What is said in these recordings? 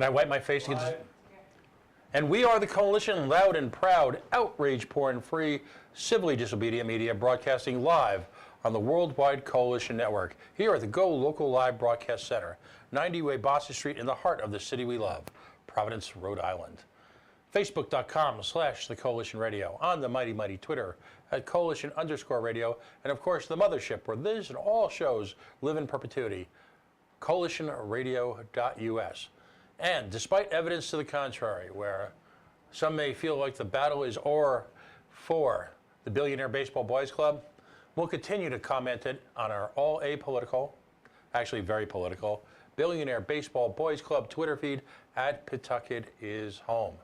Can I wipe my face against this? And we are the coalition, loud and proud, outrage porn free, civilly disobedient media, broadcasting live on the Worldwide Coalition Network, here at the Go Local Live Broadcast Center, 90 Way Boston Street, in the heart of the city we love, Providence, Rhode Island. Facebook.com/The Coalition Radio, on the mighty Twitter at Coalition_radio, and of course the mothership where this and all shows live in perpetuity, coalitionradio.us. And despite evidence to the contrary, where some may feel like the battle is over for the Billionaire Baseball Boys Club, we'll continue to comment it on our all apolitical, actually very political, Billionaire Baseball Boys Club Twitter feed at Pawtucket is Home.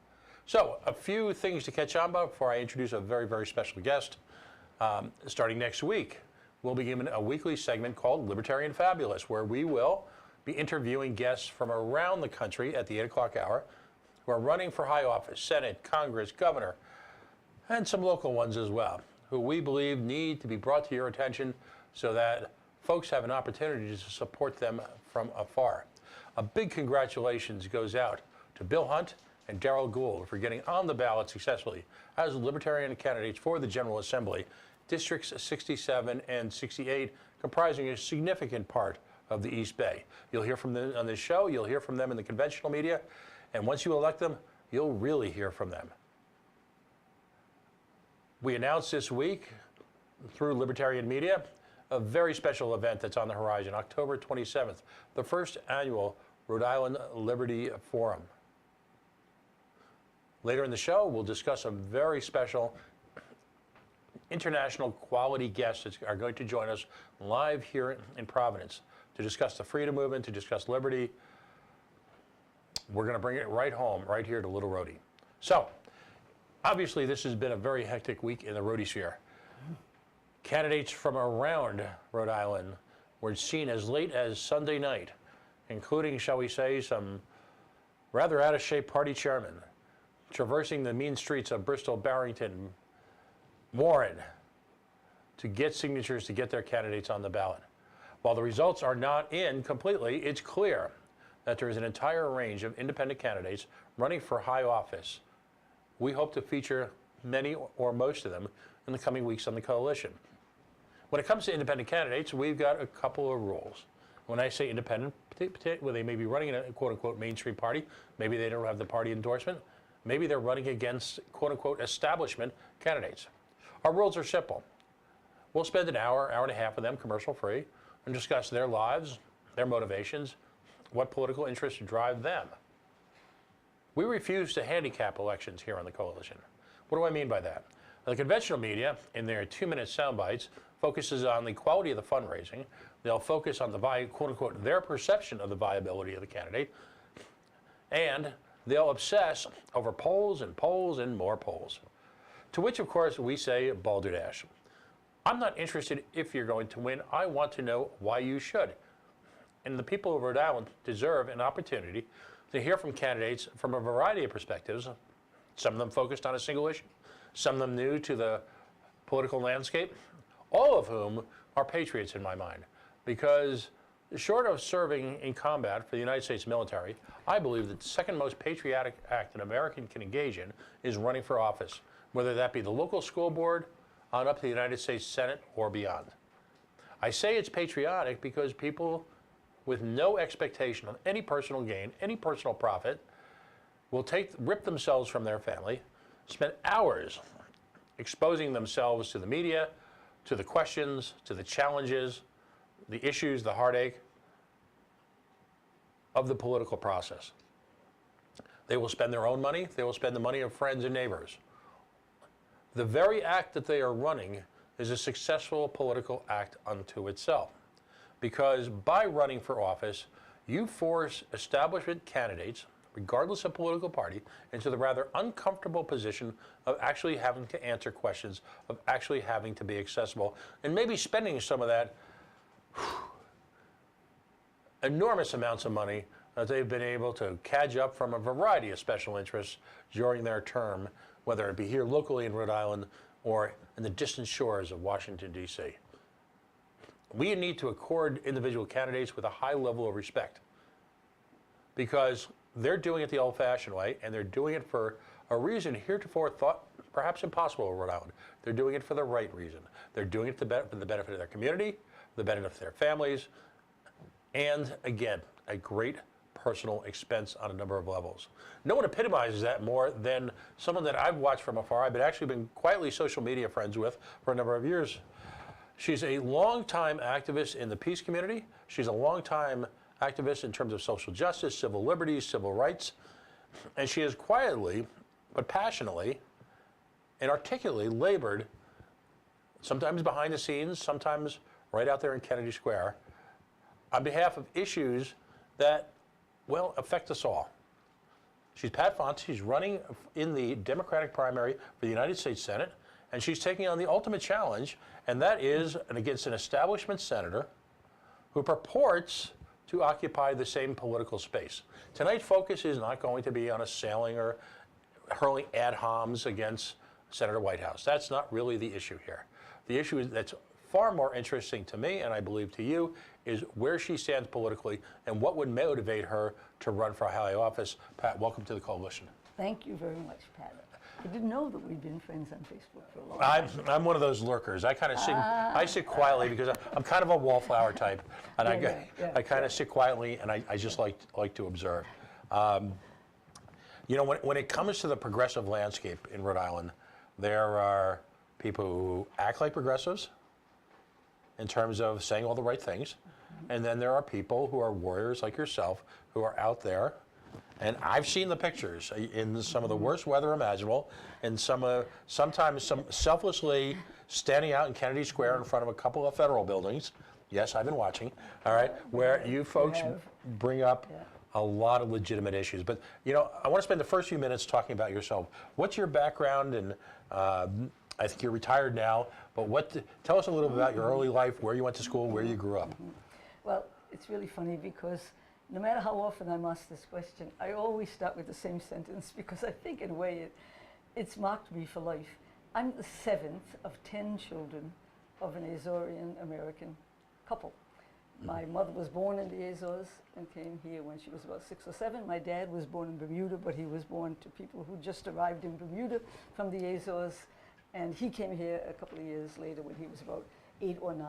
So, a few things to catch on about before I introduce a very special guest. Starting next week, we'll be given a weekly segment called Libertarian Fabulous, where we will be interviewing guests from around the country at the 8 o'clock hour who are running for high office, Senate, Congress, Governor, and some local ones as well, who we believe need to be brought to your attention so that folks have an opportunity to support them from afar. A big congratulations goes out to Bill Hunt and Darrell Gould for getting on the ballot successfully as Libertarian candidates for the General Assembly, Districts 67 and 68, comprising a significant part of the East Bay. You'll hear from them on this show, you'll hear from them in the conventional media, and once you elect them, you'll really hear from them. We announced this week through Libertarian Media a very special event that's on the horizon, October 27th, the first annual Rhode Island Liberty Forum. Later in the show, we'll discuss a very special international quality guests that are going to join us live here in Providence to discuss the freedom movement, to discuss liberty. We're going to bring it right home, right here to Little Rhode. So, obviously, this has been a very hectic week in the Rhode sphere. Candidates from around Rhode Island were seen as late as Sunday night, including, shall we say, some rather out-of-shape party chairmen, traversing the mean streets of Bristol, Barrington, Warren, to get signatures to get their candidates on the ballot. While the results are not in completely, it's clear that there is an entire range of independent candidates running for high office. We hope to feature many or most of them in the coming weeks on the coalition. When it comes to independent candidates, we've got a couple of rules. When I say independent, well, they may be running in a quote-unquote mainstream party, maybe they don't have the party endorsement, maybe they're running against quote-unquote establishment candidates. Our rules are simple. We'll spend an hour and a half with them commercial-free and discuss their lives, their motivations, what political interests drive them. We refuse to handicap elections here on the coalition. What do I mean by that? The conventional media, in their 2-minute sound bites, focuses on the quality of the fundraising. They'll focus on the quote-unquote their perception of the viability of the candidate, and they'll obsess over polls and more polls. To which, of course, we say balderdash. I'm not interested if you're going to win. I want to know why you should. And the people of Rhode Island deserve an opportunity to hear from candidates from a variety of perspectives, some of them focused on a single issue, some of them new to the political landscape, all of whom are patriots in my mind. Because short of serving in combat for the United States military, I believe that the second most patriotic act an American can engage in is running for office, whether that be the local school board, on up to the United States Senate or beyond. I say it's patriotic because people with no expectation of any personal gain, any personal profit, will rip themselves from their family, spend hours exposing themselves to the media, to the questions, to the challenges, the issues, the heartache of the political process. They will spend their own money, they will spend the money of friends and neighbors. The very act that they are running is a successful political act unto itself. Because by running for office, you force establishment candidates, regardless of political party, into the rather uncomfortable position of actually having to answer questions, of actually having to be accessible, and maybe spending some of that enormous amounts of money that they've been able to cadge up from a variety of special interests during their term, whether it be here locally in Rhode Island or in the distant shores of Washington, D.C. We need to accord individual candidates with a high level of respect, because they're doing it the old-fashioned way, and they're doing it for a reason heretofore thought perhaps impossible in Rhode Island. They're doing it for the right reason. They're doing it for the benefit of their community, the benefit of their families, and again, a great personal expense on a number of levels. No one epitomizes that more than someone that I've watched from afar. I've actually been quietly social media friends with for a number of years. She's a longtime activist in the peace community. She's a longtime activist in terms of social justice, civil liberties, civil rights. And she has quietly, but passionately and articulately labored, sometimes behind the scenes, sometimes right out there in Kennedy Square, on behalf of issues that, well, affect us all. She's Pat Fonte. She's running in the Democratic primary for the United States Senate, and she's taking on the ultimate challenge, and that is against an establishment senator who purports to occupy the same political space. Tonight's focus is not going to be on assailing or hurling ad homs against Senator Whitehouse. That's not really the issue here. The issue that's far more interesting to me, and I believe to you, is where she stands politically and what would motivate her to run for a high office. Pat, welcome to the coalition. Thank you very much, Pat. I didn't know that we've been friends on Facebook for a long time. I'm one of those lurkers. I kind of sit quietly because I'm kind of a wallflower type, and I kind of sit quietly, and I just like to observe. You know, when it comes to the progressive landscape in Rhode Island, there are people who act like progressives in terms of saying all the right things, and then there are people who are warriors like yourself who are out there. And I've seen the pictures in some of the worst weather imaginable, and sometimes selflessly standing out in Kennedy Square in front of a couple of federal buildings. Yes, I've been watching. All right, where you folks bring up a lot of legitimate issues. But you know, I want to spend the first few minutes talking about yourself. What's your background? And I think you're retired now. But tell us a little bit about your early life, where you went to school, where you grew up. Well, it's really funny because no matter how often I'm asked this question, I always start with the same sentence because I think in a way it's marked me for life. I'm the 7th of 10 children of an Azorean American couple. My mother was born in the Azores and came here when she was about 6 or 7. My dad was born in Bermuda, but he was born to people who just arrived in Bermuda from the Azores. And he came here a couple of years later when he was about 8 or 9.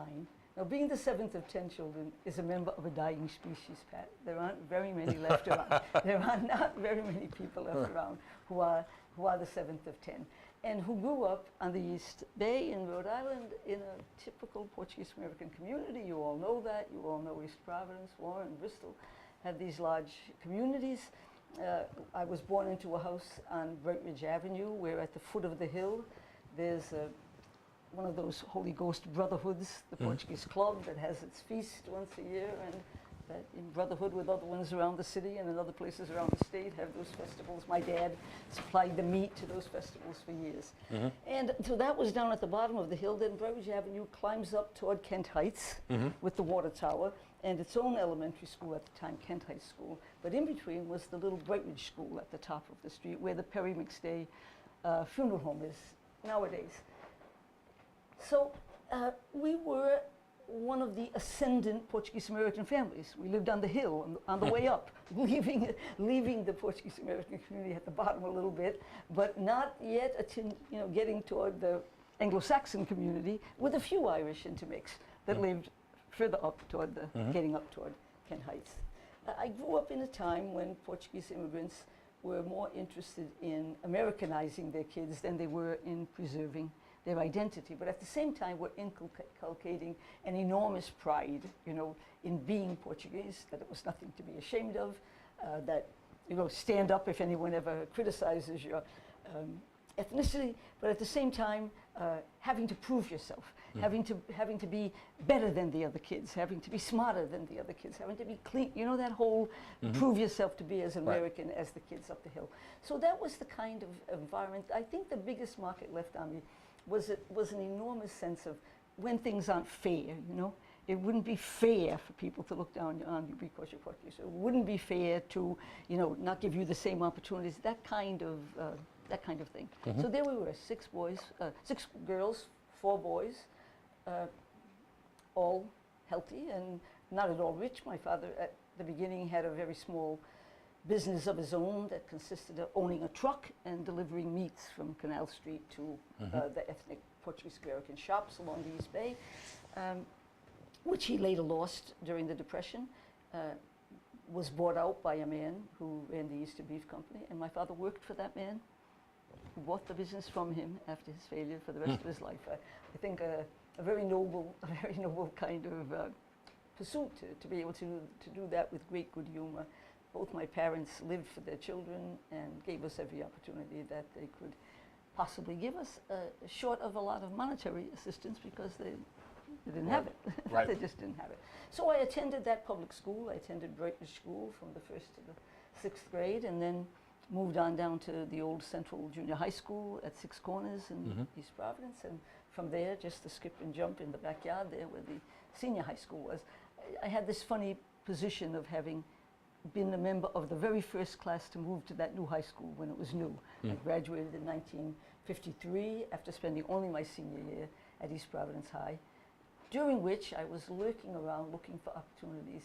Now, being the 7th of 10 children is a member of a dying species, Pat. There aren't very many left around. There are not very many people left around who are the 7th of 10. And who grew up on the East Bay in Rhode Island in a typical Portuguese American community. You all know that. You all know East Providence, Warren, Bristol had these large communities. I was born into a house on Ridge Avenue, where at the foot of the hill, there's one of those Holy Ghost brotherhoods, the Portuguese club that has its feast once a year, and that in brotherhood with other ones around the city and in other places around the state have those festivals. My dad supplied the meat to those festivals for years. And so that was down at the bottom of the hill. Then Ridge Avenue climbs up toward Kent Heights with the water tower and its own elementary school at the time, Kent High School. But in between was the little Ridge School at the top of the street where the Perry McStay funeral home is nowadays. So we were one of the ascendant Portuguese American families. We lived on the hill, on the way up, leaving the Portuguese American community at the bottom a little bit, but not yet getting toward the Anglo-Saxon community with a few Irish intermix that lived further up toward getting up toward Kent Heights. I grew up in a time when Portuguese immigrants were more interested in Americanizing their kids than they were in preserving their identity, but at the same time were inculcating an enormous pride, in being Portuguese, that it was nothing to be ashamed of, that, stand up if anyone ever criticizes your ethnicity, but at the same time, having to prove yourself, having to be better than the other kids, having to be smarter than the other kids, having to be clean, that whole prove yourself to be as American as the kids up the hill. So that was the kind of environment. I think the biggest mark it left on me was an enormous sense of when things aren't fair, It wouldn't be fair for people to look down on you because you're Portuguese. It wouldn't be fair to, not give you the same opportunities, that kind of thing. So there we were, 6 girls, 4 boys, all healthy and not at all rich. My father at the beginning had a very small business of his own that consisted of owning a truck and delivering meats from Canal Street to the ethnic Portuguese American shops along the East Bay, which he later lost during the Depression. Was bought out by a man who ran the Eastern Beef Company, and my father worked for that man, who bought the business from him after his failure for the rest of his life. I think a very noble kind of pursuit to be able to do that with great good humor. Both my parents lived for their children and gave us every opportunity that they could possibly give us, short of a lot of monetary assistance because they didn't have it. Right. They just didn't have it. So I attended that public school. I attended Brighton School from the 1st to the 6th grade, and then moved on down to the old Central Junior High School at Six Corners in East Providence, and from there just to skip and jump in the backyard there where the senior high school was. I had this funny position of having been a member of the very first class to move to that new high school when it was new. I graduated in 1953 after spending only my senior year at East Providence High, during which I was lurking around looking for opportunities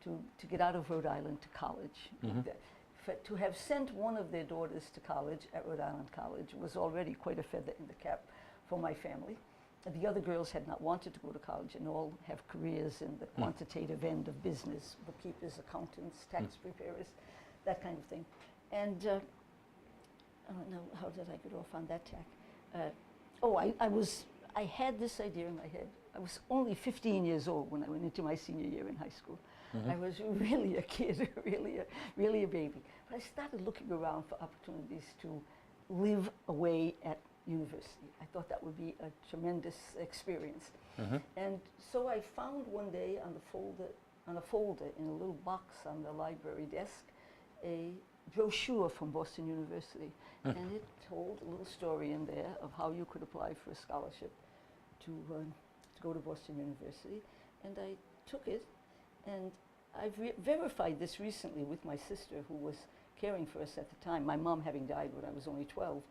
to get out of Rhode Island to college. To have sent one of their daughters to college at Rhode Island College was already quite a feather in the cap for my family. The other girls had not wanted to go to college and all have careers in the quantitative end of business, bookkeepers, accountants, tax preparers, that kind of thing. And I don't know, how did I get off on that tack? I had this idea in my head. I was only 15 years old when I went into my senior year in high school. I was really a kid, really a baby. But I started looking around for opportunities to live away at university. I thought that would be a tremendous experience. And so I found one day on a folder in a little box on the library desk, a brochure from Boston University. And it told a little story in there of how you could apply for a scholarship to go to Boston University. And I took it, and I've verified this recently with my sister, who was caring for us at the time, my mom having died when I was only 12,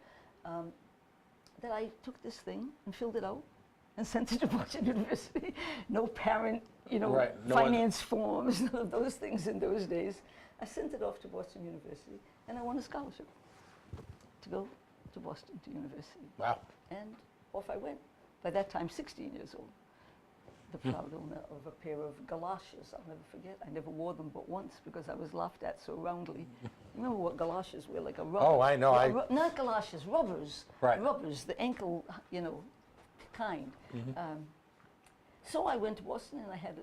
that I took this thing and filled it out and sent it to Boston University. No parent, finance forms, none of those things in those days. I sent it off to Boston University, and I won a scholarship to go to Boston to university. Wow. And off I went. By that time, 16 years old. The proud owner of a pair of galoshes, I'll never forget. I never wore them but once because I was laughed at so roundly. You remember what galoshes were, like a rubber? Oh, I know. Not galoshes, rubbers. Right. Rubbers, the ankle, kind. So I went to Boston, and I had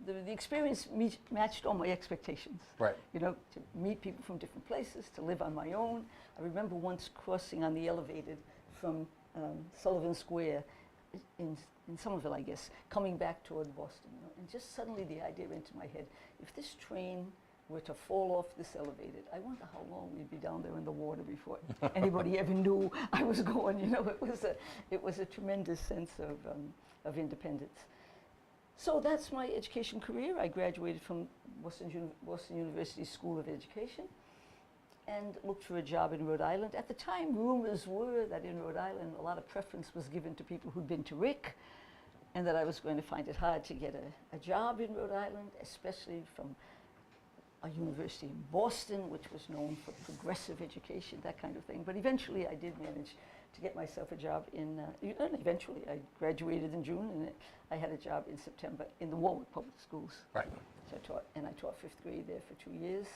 the experience matched all my expectations. Right. To meet people from different places, to live on my own. I remember once crossing on the elevated from Sullivan Square in Somerville, I guess, coming back toward Boston. And just suddenly the idea entered my head, if this train were to fall off this elevated, I wonder how long we'd be down there in the water before anybody ever knew I was going. It was a tremendous sense of independence. So that's my education career. I graduated from Boston University School of Education and looked for a job in Rhode Island. At the time, rumors were that in Rhode Island, a lot of preference was given to people who'd been to RIC, and that I was going to find it hard to get a job in Rhode Island, especially from a university in Boston, which was known for progressive education, that kind of thing. But eventually, I did manage to get myself a job eventually, I graduated in June, and I had a job in September in the Warwick Public Schools. Right. So I taught 5th grade there for 2 years.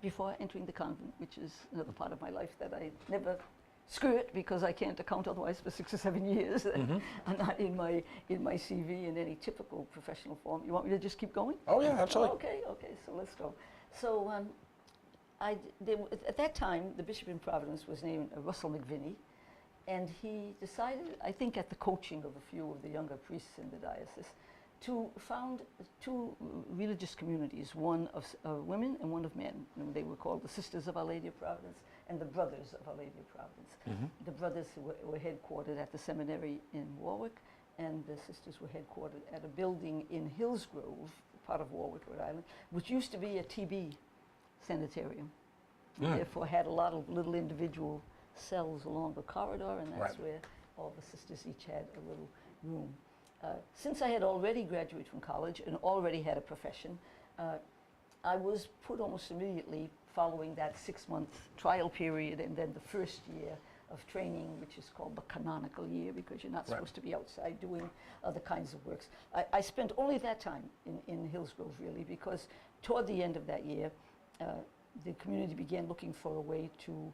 Before entering the convent, which is another part of my life that I never skirt because I can't account otherwise for 6 or 7 years. I'm not in my CV in any typical professional form. You want me to just keep going? Oh yeah, absolutely. Okay, so let's go. So at that time, the bishop in Providence was named Russell McVinney, and he decided, I think at the coaching of a few of the younger priests in the diocese, to found 2 religious communities, one of women and one of men. They were called the Sisters of Our Lady of Providence and the Brothers of Our Lady of Providence. The brothers were headquartered at the seminary in Warwick, and the sisters were headquartered at a building in Hillsgrove, part of Warwick, Rhode Island, which used to be a TB sanitarium. Therefore had a lot of little individual cells along the corridor, and that's where all the sisters each had a little room. Since I had already graduated from college and already had a profession, I was put almost immediately following that 6-month trial period, and then the first year of training, which is called the canonical year, because you're not supposed to be outside doing other kinds of works. I spent only that time in Hillsgrove, really, because toward the end of that year, the community began looking for a way to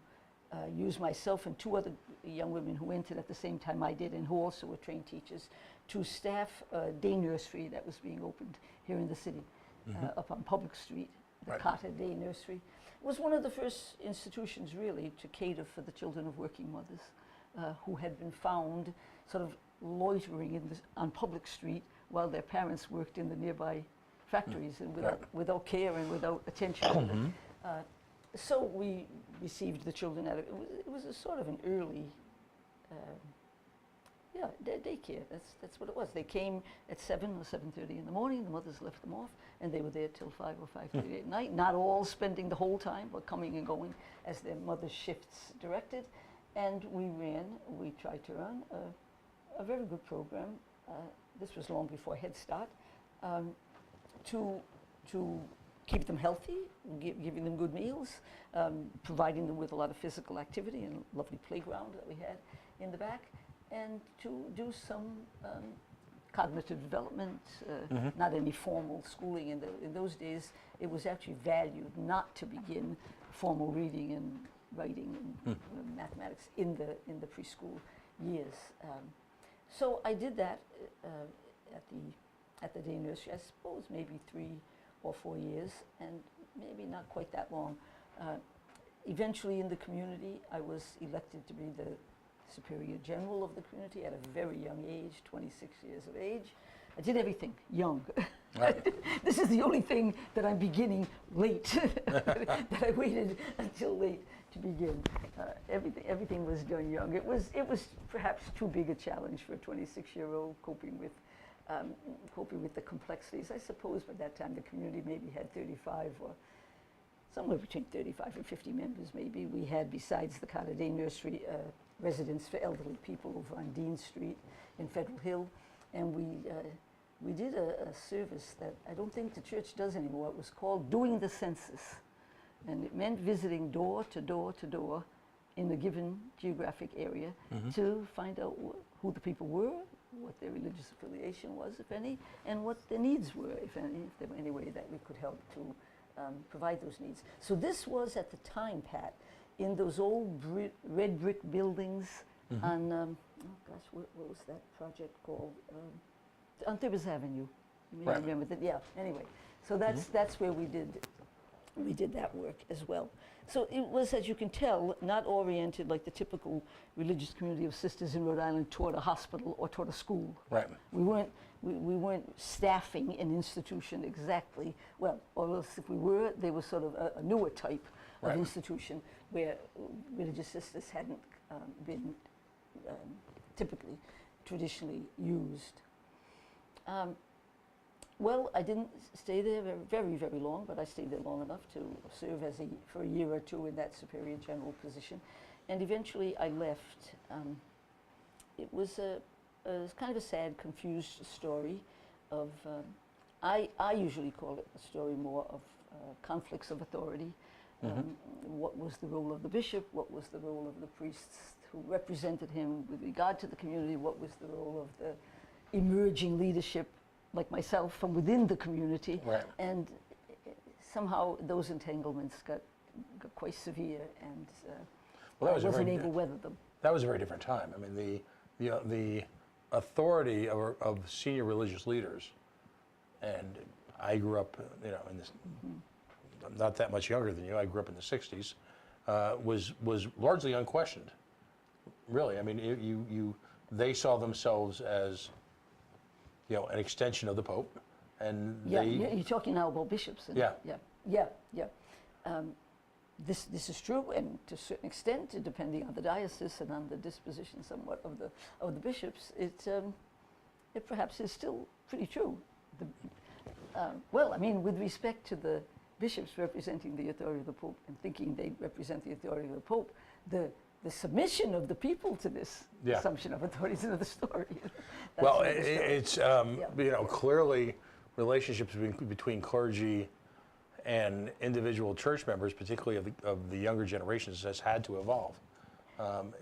use myself and 2 other young women who entered at the same time I did, and who also were trained teachers, to staff a day nursery that was being opened here in the city, up on Public Street, the Carter Day Nursery. It was one of the first institutions, really, to cater for the children of working mothers who had been found sort of loitering on Public Street while their parents worked in the nearby factories, and without care and without attention. So we received the children at it was a sort of an early, daycare. That's what it was. They came at 7 or 7:30 in the morning. The mothers left them off, and they were there till 5 or 5:30 at night. Not all spending the whole time, but coming and going as their mother's shifts directed. And we tried to run a very good program. This was long before Head Start, to keep them healthy, giving them good meals, providing them with a lot of physical activity and a lovely playground that we had in the back, and to do some cognitive development, not any formal schooling. In those days, it was actually valued not to begin formal reading and writing and mathematics in the preschool years. So I did that at the day nursery, I suppose maybe 3 or 4 years, and maybe not quite that long. Eventually in the community, I was elected to be the Superior General of the community at a very young age, 26 years of age. I did everything young. This is the only thing that I'm beginning late, that I waited until late to begin. Everything was done young. It was perhaps too big a challenge for a 26-year-old coping with the complexities. I suppose by that time the community maybe had 35 or somewhere between 35 and 50 members maybe. We had, besides the Carter Day Nursery, residence for elderly people over on Dean Street in Federal Hill. And we did a service that I don't think the church does anymore. It was called Doing the Census. And it meant visiting door to door to door in a given geographic area to find out who the people were, what their religious affiliation was, if any, and what their needs were, if any, if there were any way that we could help to provide those needs. So this was at the time, Pat, in those old red brick buildings on, oh gosh, what was that project called? On Thibes Avenue. You may remember that, yeah, anyway. So that's where we did that work as well. So it was, as you can tell, not oriented like the typical religious community of sisters in Rhode Island toward a hospital or toward a school. Right. We weren't staffing an institution exactly. Well, or else if we were, they were sort of a newer type of institution where religious sisters hadn't been typically, traditionally used. Well, I didn't stay there very, very long, but I stayed there long enough to serve for a year or two in that Superior General position. And eventually I left. It was kind of a sad, confused story of, I usually call it a story more of conflicts of authority. What was the role of the bishop? What was the role of the priests who represented him with regard to the community? What was the role of the emerging leadership like myself from within the community? And somehow those entanglements got quite severe, and I wasn't able to weather them. That was a very different time. I mean, the authority of senior religious leaders, and I grew up, in this. I'm not that much younger than you. I grew up in the '60s. Was largely unquestioned. Really, I mean, they saw themselves as an extension of the Pope, and you're talking now about bishops. And yeah. This is true, and to a certain extent, depending on the diocese and on the disposition somewhat of the bishops, it perhaps is still pretty true. Well, I mean, with respect to the bishops representing the authority of the Pope and thinking they represent the authority of the Pope, the submission of the people to this assumption of authority is another story. Well, it's clearly relationships between clergy and individual church members, particularly of the younger generations, has had to evolve.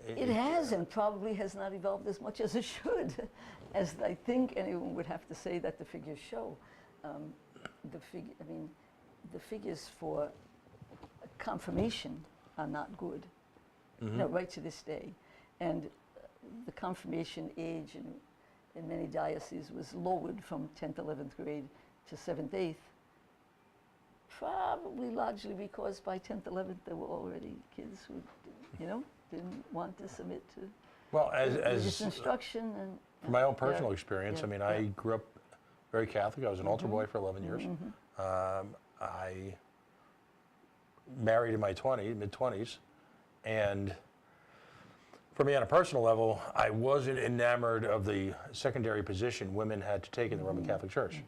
It has, and probably has not evolved as much as it should, as I think anyone would have to say that the figures show. The figures for confirmation are not good, right to this day. And the confirmation age in many dioceses was lowered from 10th, 11th grade to 7th, 8th, probably largely because by 10th, 11th there were already kids who, didn't want to submit to religious instruction. And from my own personal experience, I grew up very Catholic. I was an altar boy for 11 years. I married in my mid-20s, and for me on a personal level, I wasn't enamored of the secondary position women had to take in the Roman Catholic Church.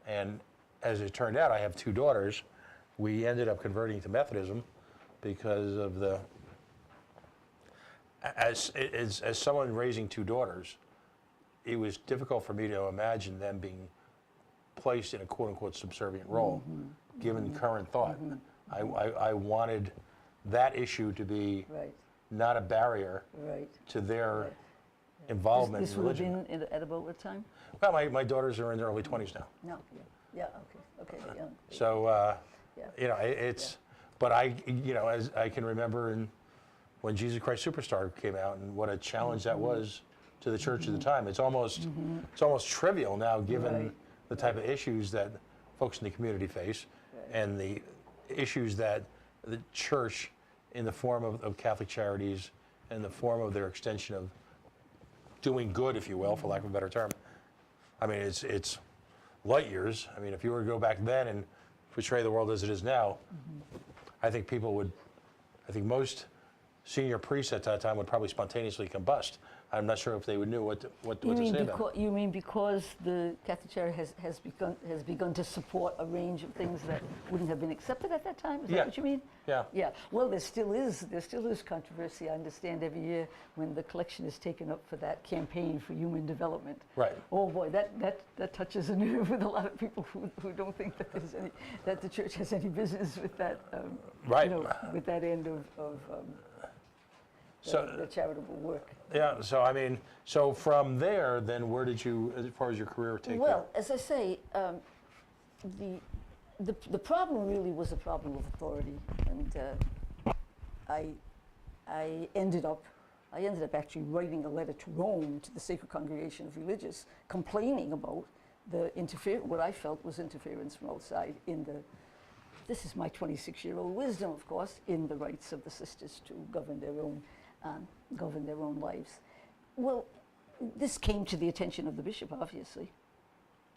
And as it turned out, I have 2 daughters. We ended up converting to Methodism because of as someone raising 2 daughters, it was difficult for me to imagine them being placed in a quote-unquote subservient role, given current thought. I wanted that issue to be not a barrier to their involvement this in religion. Would have been at about what time? Well, my daughters are in their early 20s now. No, okay, yeah. So, it's, but as I can remember when Jesus Christ Superstar came out and what a challenge that was to the church at the time. It's almost trivial now, given the type of issues that folks in the community face and the issues that the church, in the form of Catholic Charities and the form of their extension of doing good, if you will, for lack of a better term. I mean, it's light years. I mean, if you were to go back then and portray the world as it is now, I think most senior priests at that time would probably spontaneously combust. I'm not sure if they would knew what to say about it. You mean because the Catholic Charity has begun to support a range of things that wouldn't have been accepted at that time? Is that what you mean? Yeah. Yeah. Well, there still is controversy. I understand every year when the collection is taken up for that campaign for human development. Right. Oh boy, that touches a nerve with a lot of people who don't think that the church has any business with that. With that end of the charitable work. Yeah, so from there, then where did you, as far as your career, take you? Well, as I say, the problem really was a problem of authority, and I ended up actually writing a letter to Rome, to the Sacred Congregation of Religious, complaining about what I felt was interference from outside this is my 26-year-old wisdom, of course, in the rights of the sisters to govern their own lives. Well, this came to the attention of the bishop, obviously.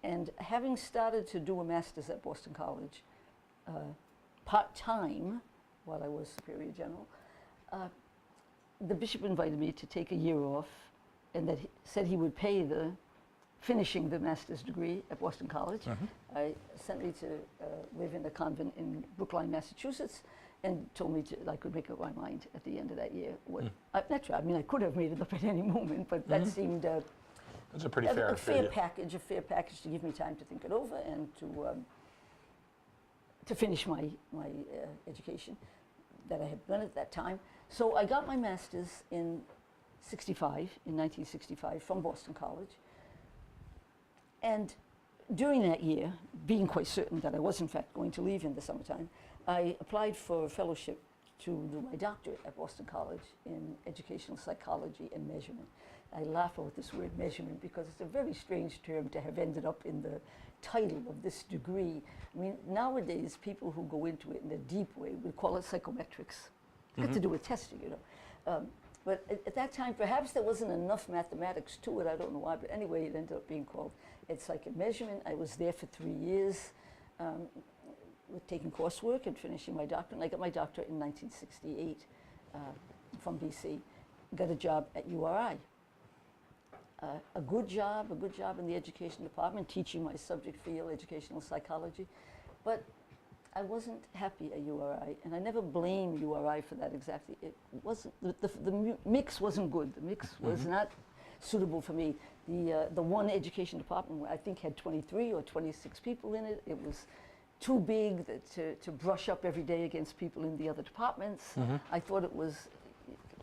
And having started to do a master's at Boston College, part-time, while I was Superior General, the bishop invited me to take a year off, and that he said he would pay finishing the master's degree at Boston College. I sent me to live in a convent in Brookline, Massachusetts, and told me I could make up my mind at the end of that year. That's right. I mean, I could have made it up at any moment, but that seemed that's a pretty fair package to give me time to think it over and to finish my education that I had done at that time. So I got my master's in 1965, from Boston College. And during that year, being quite certain that I was in fact going to leave in the summertime, I applied for a fellowship to do my doctorate at Boston College in educational psychology and measurement. I laugh about this word measurement because it's a very strange term to have ended up in the title of this degree. I mean, nowadays, people who go into it in a deep way would call it psychometrics. It's got to do with testing, But at that time, perhaps there wasn't enough mathematics to it. I don't know why, but anyway, it ended up being called psych measurement. I was there for 3 years with taking coursework and finishing my doctorate. And I got my doctorate in 1968 from BC. Got a job at URI. A good job in the education department, teaching my subject field, educational psychology. But I wasn't happy at URI, and I never blame URI for that exactly. It wasn't, the mix wasn't good. The mix was not suitable for me. The one education department, I think, had 23 or 26 people in it. It was too big to brush up every day against people in the other departments. I thought it was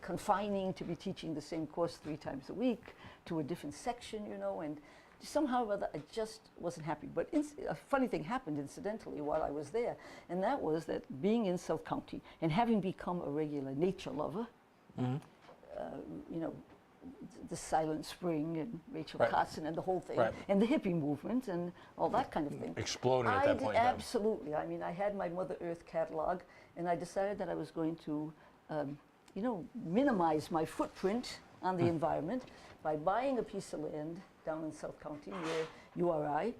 confining to be teaching the same course 3 times a week to a different section, you know, and somehow or other I just wasn't happy. But a funny thing happened incidentally while I was there, and that was that being in South County and having become a regular nature lover, you know, the Silent Spring and Rachel Carson and the whole thing, and the hippie movement and all that kind of thing. Exploding at that point. Absolutely. I mean, I had my Mother Earth catalog, and I decided that I was going to, you know, minimize my footprint on the environment by buying a piece of land down in South County near URI,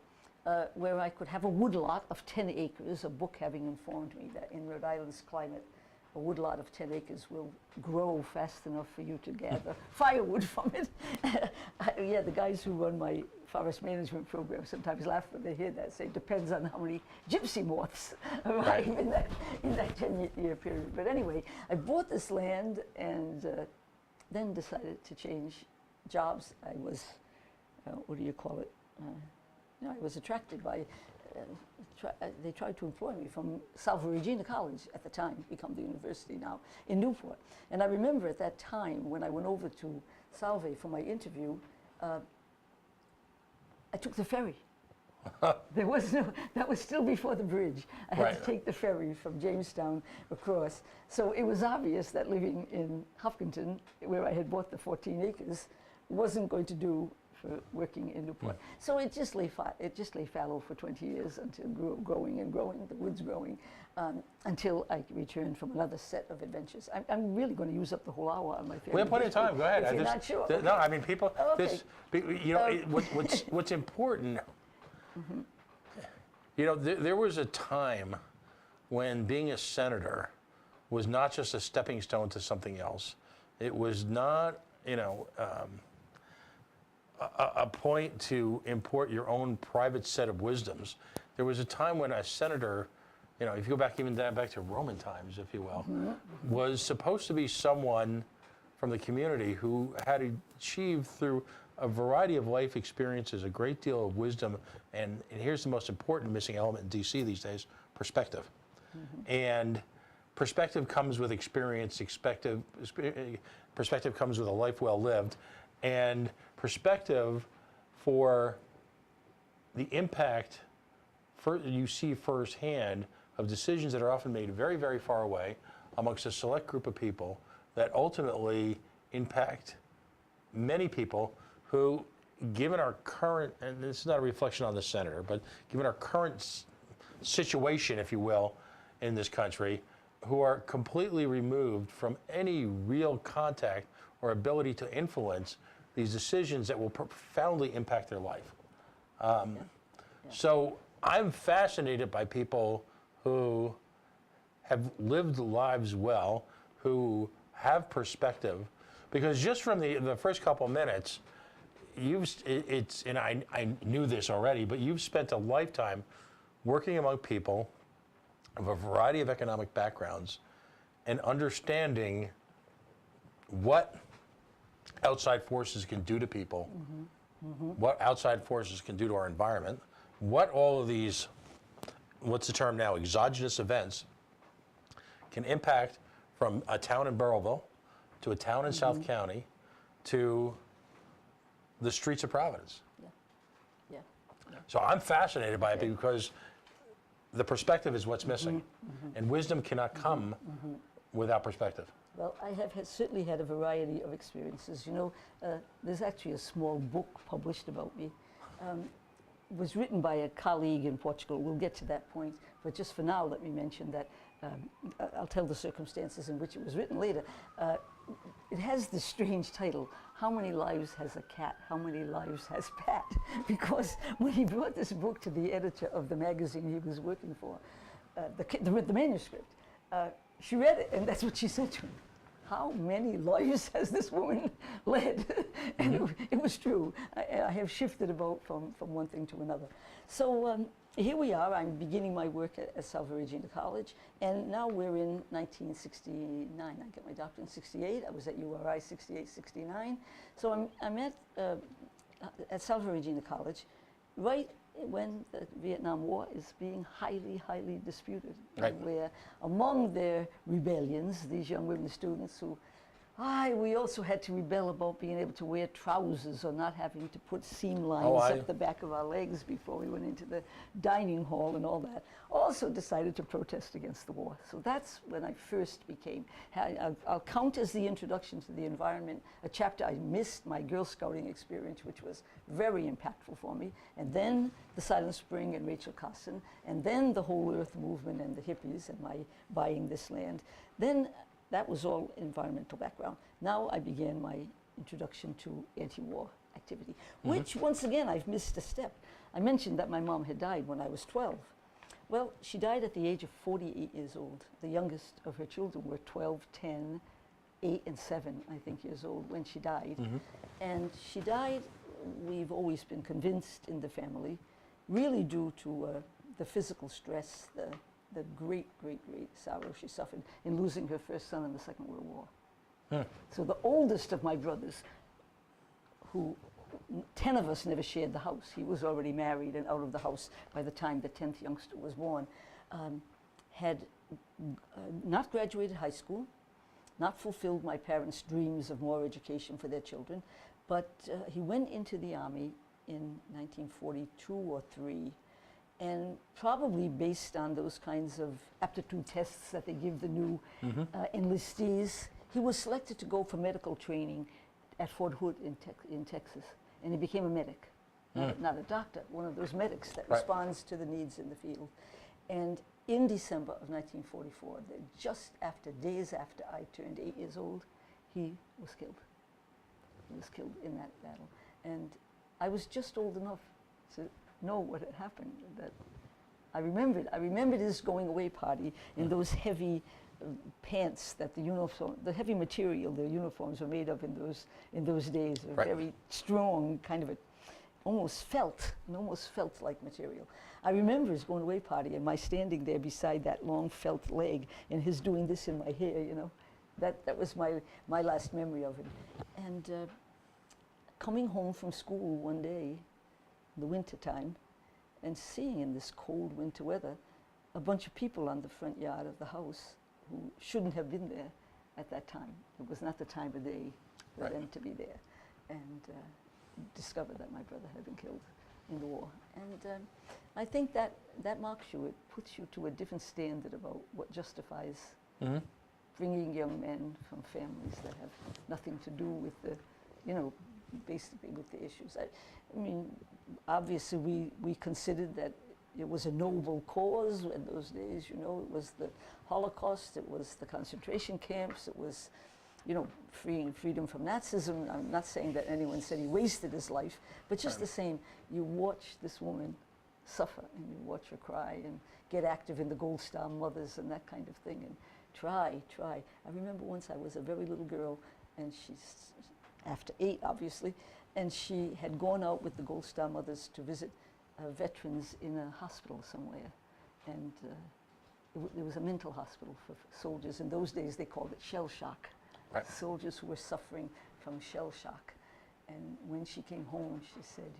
where I could have a woodlot of 10 acres, a book having informed me that in Rhode Island's climate, a woodlot of 10 acres will grow fast enough for you to gather firewood from it. Yeah, the guys who run my forest management program sometimes laugh when they hear that, say, depends on how many gypsy moths arrive in that 10-year period. But anyway, I bought this land and then decided to change jobs. I was, what do you call it? You know, I was attracted by they tried to employ me from Salve Regina College at the time, become the university now, in Newport. And I remember at that time when I went over to Salve for my interview, I took the ferry. There was no, that was still before the bridge. I had to take the ferry from Jamestown across. So it was obvious that living in Hopkinton, where I had bought the 14 acres, wasn't going to do for working in Newport. So it just lay fallow for 20 years until growing and growing, the woods growing, until I returned from another set of adventures. I'm really going to use up the whole hour on my family. We have plenty of time. Go ahead. If you're not sure. No, I mean, people. This, you know, what's important. You know, there was a time when being a senator was not just a stepping stone to something else. It was not, you know, a point to import your own private set of wisdoms. There was a time when a senator, you know, if you go back even back to Roman times, if you will, was supposed to be someone from the community who had achieved through a variety of life experiences a great deal of wisdom, and here's the most important missing element in DC these days: perspective. And perspective comes with experience. Perspective comes with a life well lived, and perspective for the impact you see firsthand of decisions that are often made very, very far away amongst a select group of people that ultimately impact many people who, given our current, and this is not a reflection on the senator, but given our current situation, if you will, in this country, who are completely removed from any real contact or ability to influence these decisions that will profoundly impact their life. So I'm fascinated by people who have lived lives well, who have perspective, because just from the first couple minutes, and I knew this already, but you've spent a lifetime working among people of a variety of economic backgrounds and understanding what outside forces can do to people, what outside forces can do to our environment, what all of these, what's the term now, exogenous events can impact from a town in Burrillville to a town in South County to the streets of Providence. So I'm fascinated by it because the perspective is what's missing, and wisdom cannot come without perspective. Well, I have certainly had a variety of experiences. You know, there's actually a small book published about me. It was written by a colleague in Portugal. We'll get to that point, but just for now, let me mention that I'll tell the circumstances in which it was written later. It has this strange title, How Many Lives Has a Cat? How Many Lives Has Pat? Because when he brought this book to the editor of the magazine he was working for, the manuscript, she read it, and that's what she said to him. How many lives has this woman led? And it was true. I have shifted about from one thing to another. So here we are. I'm beginning my work at Salve Regina College, and now we're in 1969. I got my doctorate in 68. I was at URI 68, 69. So I'm at Salve Regina College, right when the Vietnam War is being highly, highly disputed. Right. Where among their rebellions, these young women students who, we also had to rebel about being able to wear trousers or not having to put seam lines up the back of our legs before we went into the dining hall and all that, also decided to protest against the war. So that's when I first became, I'll count as the introduction to the environment, a chapter I missed, my Girl Scouting experience, which was very impactful for me, and then the Silent Spring and Rachel Carson, and then the Whole Earth Movement and the hippies and my buying this land. Then that was all environmental background. Now I began my introduction to anti-war activity, which once again I've missed a step. I mentioned that my mom had died when I was 12. Well, she died at the age of 48 years old. The youngest of her children were 12, 10, 8, and 7, I think, years old when she died. And she died, we've always been convinced in the family, really due to the physical stress, the great, great, great sorrow she suffered in losing her first son in the Second World War. So the oldest of my brothers, who 10 of us never shared the house. He was already married and out of the house by the time the 10th youngster was born, had not graduated high school, not fulfilled my parents' dreams of more education for their children, but he went into the Army in 1942 or 3, and probably based on those kinds of aptitude tests that they give the new enlistees, he was selected to go for medical training at Fort Hood in Texas, and he became a medic, not a doctor, one of those medics that responds to the needs in the field. And in December of 1944, just after, days after I turned 8 years old, he was killed. He was killed in that battle. And I was just old enough to know what had happened. That I remembered his going away party in those heavy pants that the heavy material the uniforms were made of in those days, a very strong kind of almost felt like material. I remember his going away party and my standing there beside that long felt leg and his doing this in my hair, you know. That was my last memory of him. And coming home from school one day, in the winter time, and seeing in this cold winter weather a bunch of people on the front yard of the house who shouldn't have been there at that time. It was not the time of day for them to be there. And discovered that my brother had been killed in the war. And I think that marks you. It puts you to a different standard about what justifies bringing young men from families that have nothing to do with the, basically with the issues. I mean, obviously we considered that it was a noble cause in those days, it was the Holocaust, it was the concentration camps, it was, freedom from Nazism. I'm not saying that anyone said he wasted his life, but just the same, you watch this woman suffer and you watch her cry and get active in the Gold Star Mothers and that kind of thing and try. I remember once I was a very little girl and she's after 8 obviously, and she had gone out with the Gold Star Mothers to visit veterans in a hospital somewhere, and it was a mental hospital for soldiers. In those days they called it shell shock. Soldiers who were suffering from shell shock. And when she came home, she said,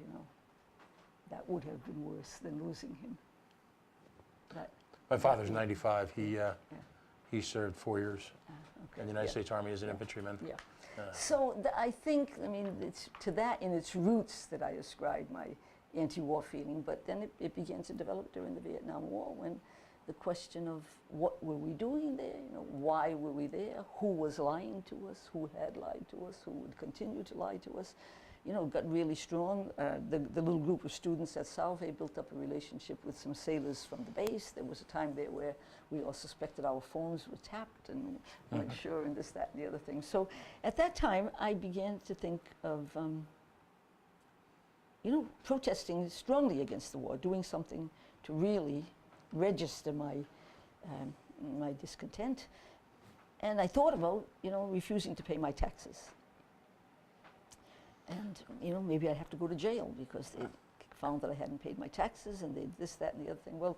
that would have been worse than losing him. My father's 95. He served 4 years in the United States Army as an infantryman. So I think, it's to that in its roots that I ascribe my anti-war feeling, but then it began to develop during the Vietnam War when the question of what were we doing there, why were we there, who was lying to us, who had lied to us, who would continue to lie to us, got really strong. The little group of students at Salve built up a relationship with some sailors from the base. There was a time there where we all suspected our phones were tapped and weren't sure, and this, that, and the other thing. So at that time, I began to think of protesting strongly against the war, doing something to really register my my discontent. And I thought about, refusing to pay my taxes. And, maybe I'd have to go to jail because they found that I hadn't paid my taxes, and they this, that, and the other thing. Well,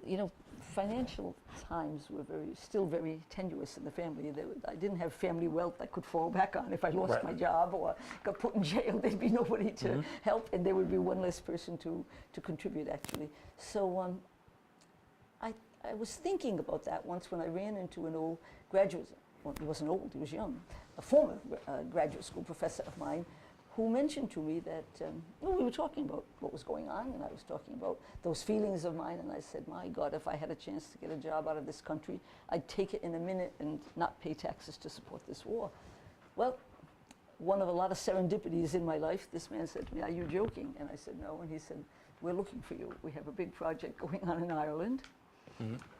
you know, financial times were still very tenuous in the family. I didn't have family wealth I could fall back on if I lost my job or got put in jail. There'd be nobody to help, and there would be one less person to contribute, actually. So I was thinking about that once when I ran into an old graduate, well, he wasn't old, he was young, a former graduate school professor of mine, who mentioned to me that, well, we were talking about what was going on, and I was talking about those feelings of mine, and I said, my God, if I had a chance to get a job out of this country, I'd take it in a minute and not pay taxes to support this war. Well, one of a lot of serendipities in my life, this man said to me, are you joking? And I said, no, and he said, we're looking for you. We have a big project going on in Ireland,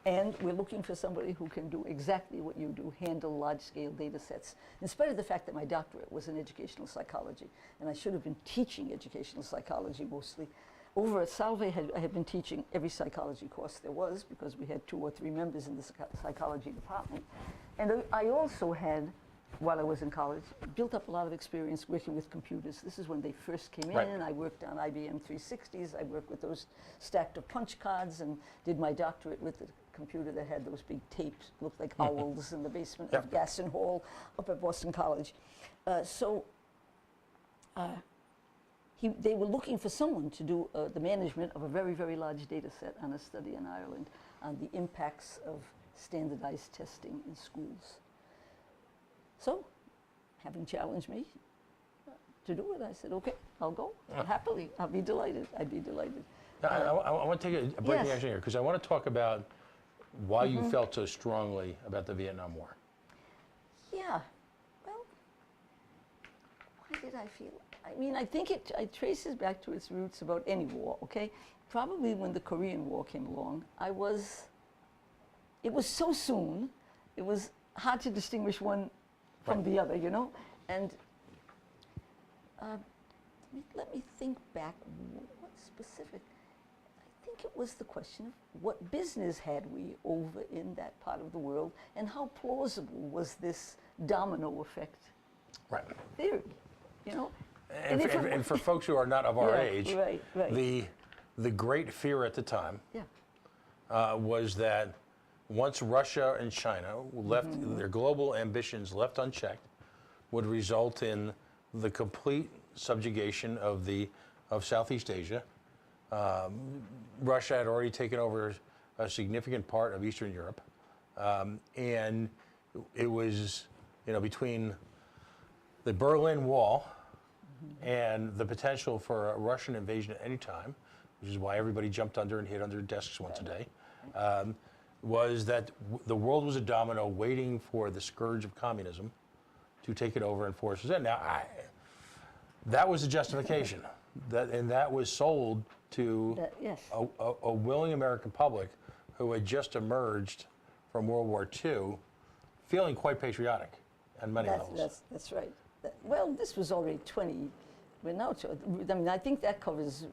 and we're looking for somebody who can do exactly what you do, handle large-scale data sets. In spite of the fact that my doctorate was in educational psychology, and I should have been teaching educational psychology mostly, over at Salve I had been teaching every psychology course there was, because we had 2 or 3 members in the psychology department. And I also had, while I was in college, built up a lot of experience working with computers. This is when they first came in, and I worked on IBM 360s. I worked with those stacked of punch cards, and did my doctorate with the computer that had those big tapes, looked like owls in the basement of Gaston Hall up at Boston College. They were looking for someone to do the management of a very, very large data set on a study in Ireland on the impacts of standardized testing in schools. So, having challenged me to do it, I said, okay, I'll go. Happily, I'll be delighted. I'd be delighted. Now, I want to take a breaking action here, because I want to talk about why you felt so strongly about the Vietnam War. Yeah, well, why did I feel? I mean, I think it traces back to its roots about any war, okay? Probably when the Korean War came along, it was so soon, it was hard to distinguish one from the other, you know? And let me think back, what specific? I think it was the question of what business had we over in that part of the world, and how plausible was this domino effect theory, you know? And for folks who are not of our age, the great fear at the time was that once Russia and China left their global ambitions left unchecked, would result in the complete subjugation of Southeast Asia. Russia had already taken over a significant part of Eastern Europe, and it was, you know, between the Berlin Wall and the potential for a Russian invasion at any time, which is why everybody jumped under and hid under desks once a day. Was that the world was a domino waiting for the scourge of communism to take it over and force us in. Now, that was the justification, and that was sold to a willing American public who had just emerged from World War II, feeling quite patriotic on many levels. That's right. Well, this was already 20. We're now, I mean, I think that covers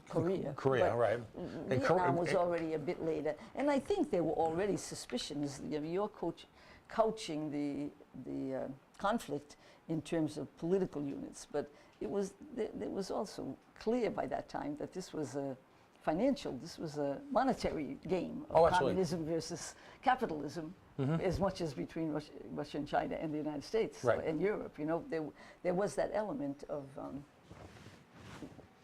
Korea. Right. Vietnam was already a bit later. And I think there were already suspicions. You know, you're couching the conflict in terms of political units, but it was also clear by that time that this was a monetary game of communism versus capitalism, as much as between Russia and China and the United States and Europe. You know, there was that element of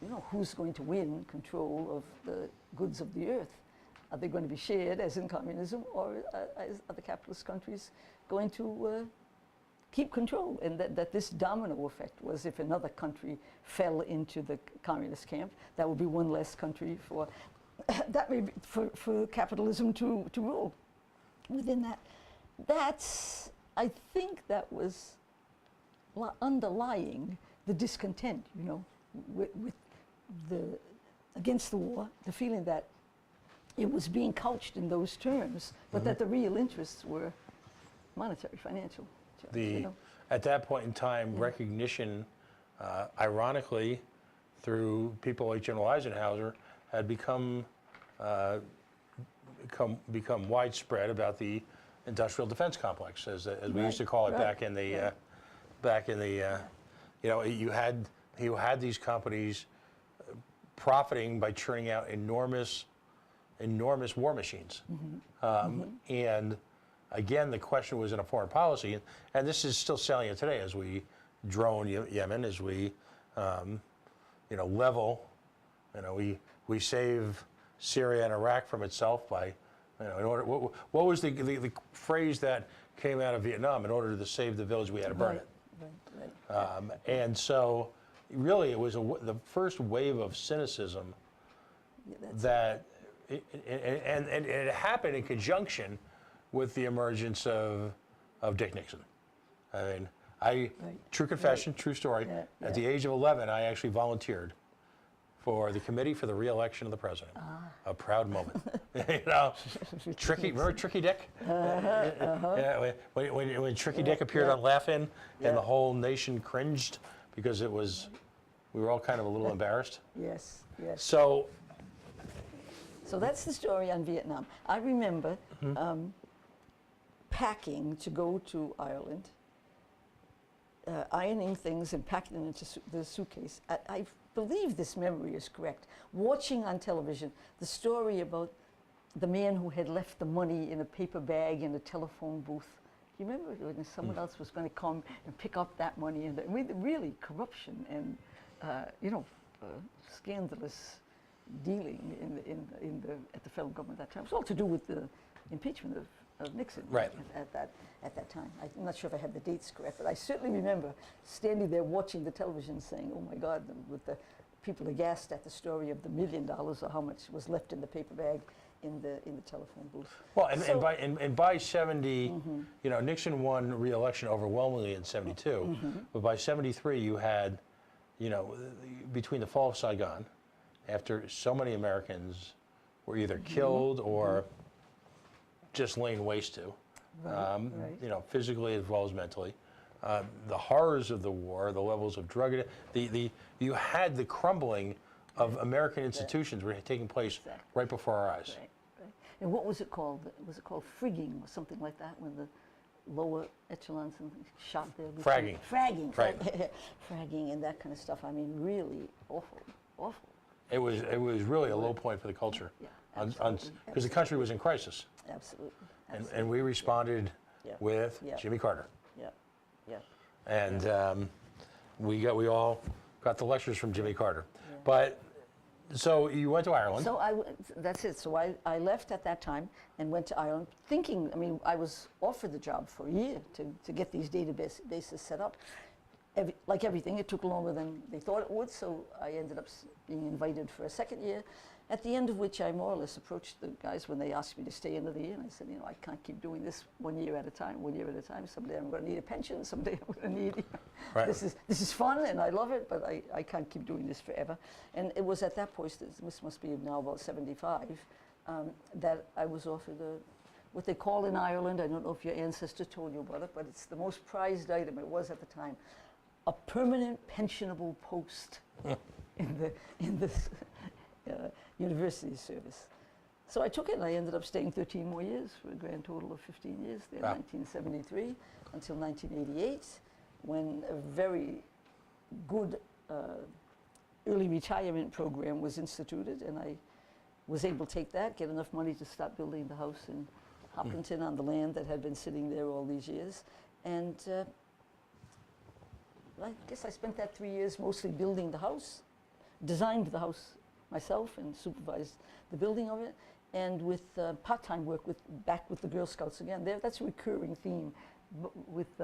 you know, who's going to win control of the goods of the earth? Are they going to be shared, as in communism, or are the capitalist countries going to keep control? And that this domino effect was, if another country fell into the communist camp, that would be one less country for that may be for capitalism to rule within that. I think that was underlying the discontent, you know, with against the war, the feeling that it was being couched in those terms, but that the real interests were monetary, financial. You know? At that point in time, recognition, ironically, through people like General Eisenhower, had become widespread about the industrial defense complex, as we used to call it back in the you know, you had these companies profiting by churning out enormous war machines. And again, the question was in a foreign policy, and this is still salient today as we drone Yemen, as we, level, we save Syria and Iraq from itself by, in order. What was the phrase that came out of Vietnam? In order to save the village, we had to burn it. Right. And so, really, it was the first wave of cynicism that, and it happened in conjunction with the emergence of Dick Nixon. I mean, true confession, true story. At the age of 11, I actually volunteered for the committee for the re-election of the president. A proud moment. Remember Tricky Dick? Yeah, when Tricky Dick appeared on Laugh-In, and the whole nation cringed because we were all kind of a little embarrassed. Yes. So that's the story on Vietnam. I remember packing to go to Ireland, ironing things and packing them into the suitcase. I believe this memory is correct. Watching on television the story about the man who had left the money in a paper bag in a telephone booth. Do you remember when someone else was going to come and pick up that money? And really corruption and scandalous dealing at the federal government at that time. It was all to do with the impeachment of Nixon at that time. I'm not sure if I have the dates correct, but I certainly remember standing there watching the television saying, oh my God, with the people aghast at the story of the $1 million or how much was left in the paper bag in the telephone booth. Well, and by 70, Nixon won re-election overwhelmingly in 72, but by 73 you had, between the fall of Saigon, after so many Americans were either killed or just laying waste to, physically as well as mentally. The horrors of the war, the levels of drug, you had the crumbling of American institutions were taking place right before our eyes. Right. And what was it called? Was it called frigging or something like that when the lower echelons shot there? Fragging. Fragging and that kind of stuff. I mean, really awful. It was really a low point for the culture, because the country was in crisis. Absolutely. And we responded with Jimmy Carter. Yeah. And we all got the lectures from Jimmy Carter. But so you went to Ireland. So that's it. So I left at that time and went to Ireland thinking, I was offered the job for a year to get these databases set up. Like everything, it took longer than they thought it would, so I ended up being invited for a second year, at the end of which I more or less approached the guys when they asked me to stay another year, and I said, I can't keep doing this 1 year at a time. Someday I'm going to need a pension, someday I'm going to need, this is fun and I love it, but I can't keep doing this forever. And it was at that point, this must be now about 75, that I was offered what they call in Ireland, I don't know if your ancestor told you about it, but it's the most prized item, it was at the time, a permanent pensionable post in the university service. So I took it and I ended up staying 13 more years for a grand total of 15 years there, 1973 until 1988, when a very good early retirement program was instituted, and I was able to take that, get enough money to start building the house in Hopkinton on the land that had been sitting there all these years. And I guess I spent that 3 years mostly building the house, designed the house myself and supervised the building of it, and with part-time work back with the Girl Scouts again. That's a recurring theme with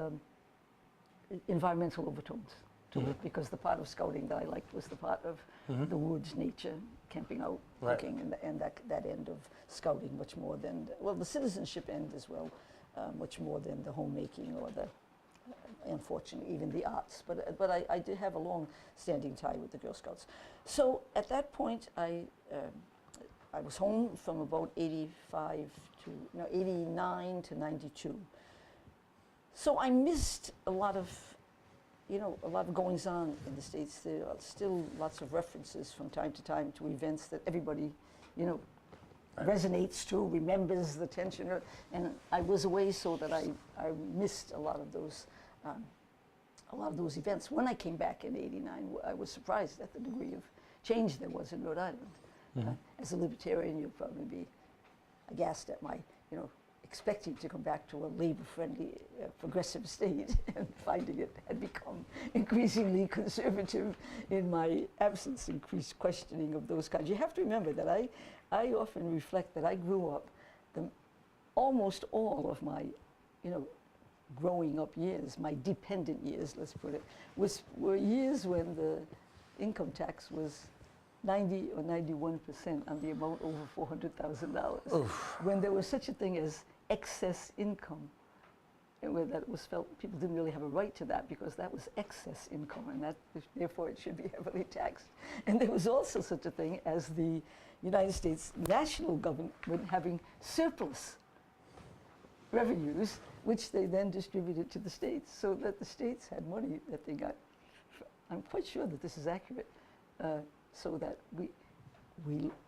environmental overtones to it, because the part of scouting that I liked was the part of the woods, nature, camping out, cooking, and that end of scouting much more than, the citizenship end as well, much more than the homemaking or the unfortunately, even the arts. But I did have a long-standing tie with the Girl Scouts. So at that point, I was home from about 89 to 92. So I missed a lot of goings on in the States. There are still lots of references from time to time to events that everybody, resonates to, remembers the tension. And I was away, so that I missed a lot of those events. When I came back in '89, I was surprised at the degree of change there was in Rhode Island. As a libertarian, you'll probably be aghast at my, expecting to come back to a labor-friendly, progressive state and finding it had become increasingly conservative in my absence, increased questioning of those kinds. You have to remember that I often reflect that I grew up, almost all of my, growing up years, my dependent years, let's put it, were years when the income tax was 90 or 91% on the amount over $400,000. When there was such a thing as excess income, and where that was felt, people didn't really have a right to that because that was excess income, and that therefore it should be heavily taxed. And there was also such a thing as the United States national government having surplus revenues, which they then distributed to the states, so that the states had money that they got. I'm quite sure that this is accurate. So that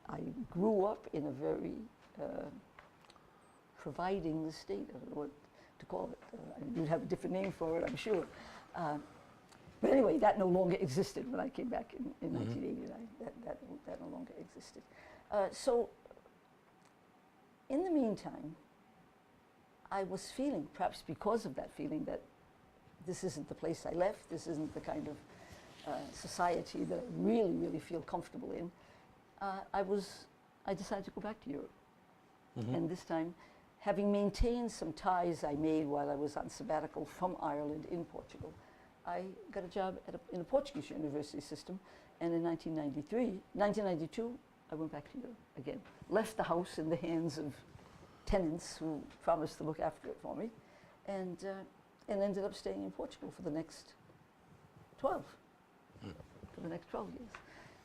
I grew up in a very providing state. I don't know what to call it. You'd have a different name for it, I'm sure. But anyway, that no longer existed when I came back in 1989. That no longer existed. So in the meantime, I was feeling, perhaps because of that feeling, that this isn't the place I left, this isn't the kind of society that I really, really feel comfortable in, I decided to go back to Europe. And this time, having maintained some ties I made while I was on sabbatical from Ireland in Portugal, I got a job in a Portuguese university system, and in 1992, I went back to Europe again. Left the house in the hands of tenants who promised to look after it for me, and ended up staying in Portugal for the next 12 years.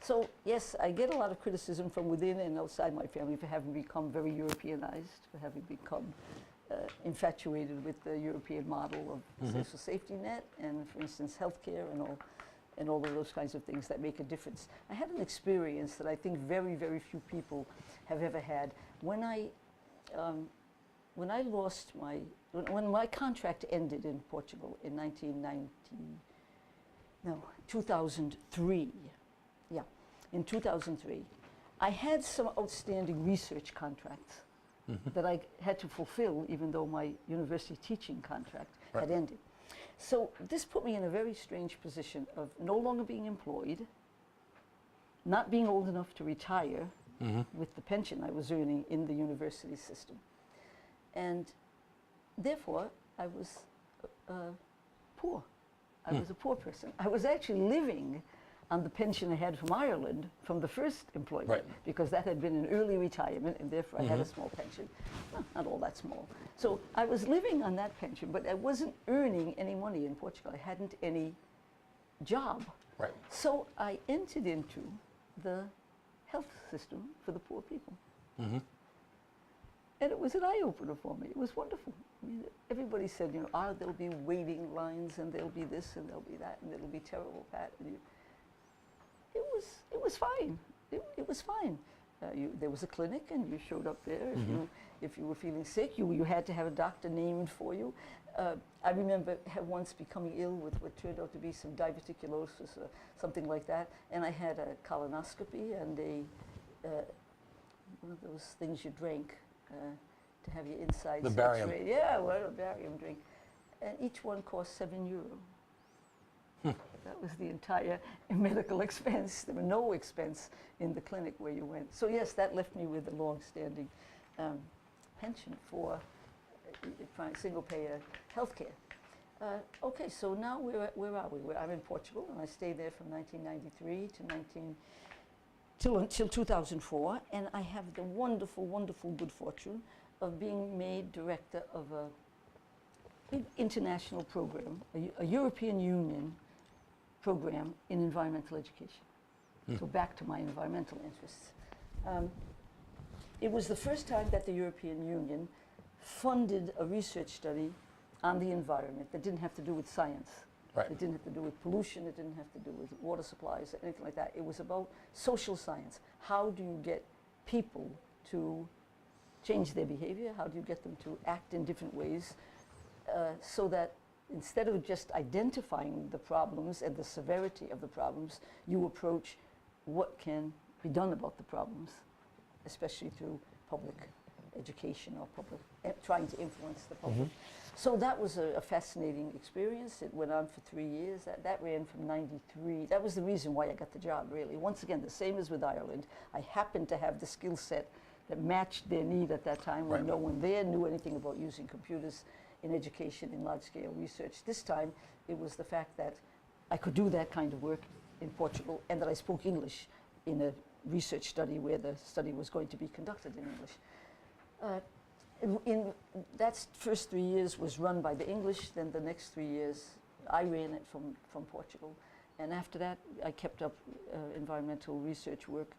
So yes, I get a lot of criticism from within and outside my family for having become very Europeanized, for having become infatuated with the European model of social safety net and, for instance, healthcare and all of those kinds of things that make a difference. I had an experience that I think very, very few people have ever had. When my contract ended in Portugal in 2003. Yeah, in 2003, I had some outstanding research contracts that I had to fulfill, even though my university teaching contract had ended. So this put me in a very strange position of no longer being employed, not being old enough to retire with the pension I was earning in the university system. And therefore, I was poor. I was a poor person. I was actually living on the pension I had from Ireland from the first employment, because that had been an early retirement, and therefore I had a small pension. Well, not all that small. So I was living on that pension, but I wasn't earning any money in Portugal. I hadn't any job. So I entered into the health system for the poor people. And it was an eye-opener for me. It was wonderful. I mean, everybody said, there'll be waiting lines, and there'll be this, and there'll be that, and it'll be terrible, Pat. And it was fine. It was fine. There was a clinic, and you showed up there. If you were feeling sick, you had to have a doctor named for you. I remember once becoming ill with what turned out to be some diverticulosis or something like that, and I had a colonoscopy and one of those things you drank to have your insides The barium. X-rayed. Yeah, well, a barium drink. And each one cost €7. That was the entire medical expense. There was no expense in the clinic where you went. So yes, that left me with a long-standing pension for single-payer healthcare. Okay, so now where are we? I'm in Portugal, and I stayed there from 1993 until 2004, and I have the wonderful, wonderful good fortune of being made director of a big international program, a European Union program in environmental education. So back to my environmental interests. It was the first time that the European Union funded a research study on the environment that didn't have to do with science. It didn't have to do with pollution, it didn't have to do with water supplies, or anything like that. It was about social science. How do you get people to change their behavior? How do you get them to act in different ways so that instead of just identifying the problems and the severity of the problems, you approach what can be done about the problems, especially through public education or public, trying to influence the public. So that was a fascinating experience. It went on for 3 years. That ran from 93. That was the reason why I got the job, really. Once again, the same as with Ireland. I happened to have the skill set that matched their need at that time when no one there knew anything about using computers in education, in large-scale research. This time, it was the fact that I could do that kind of work in Portugal and that I spoke English in a research study where the study was going to be conducted in English. In that first 3 years was run by the English, then the next 3 years I ran it from Portugal. And after that, I kept up environmental research work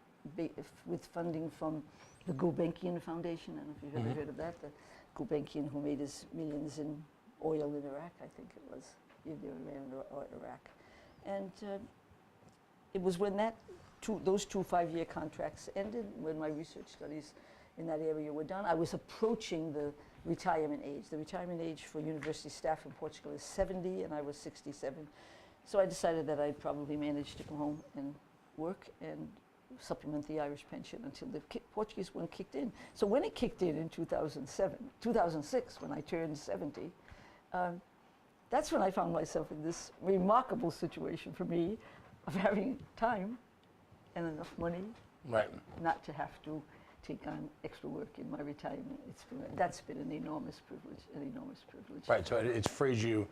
with funding from the Gulbenkian Foundation. I don't know if you've ever heard of that. The Gulbenkian, who made his millions in oil in Iraq, I think it was, Iraq. And it was when those 2 5-year contracts ended, when my research studies in that area were done. I was approaching the retirement age. The retirement age for university staff in Portugal is 70, and I was 67. So I decided that I'd probably manage to come home and work and supplement the Irish pension until the Portuguese one kicked in. So when it kicked in 2006, when I turned 70, that's when I found myself in this remarkable situation for me of having time and enough money not to have to take on extra work in my retirement. That's been an enormous privilege, Right, so it's freed you,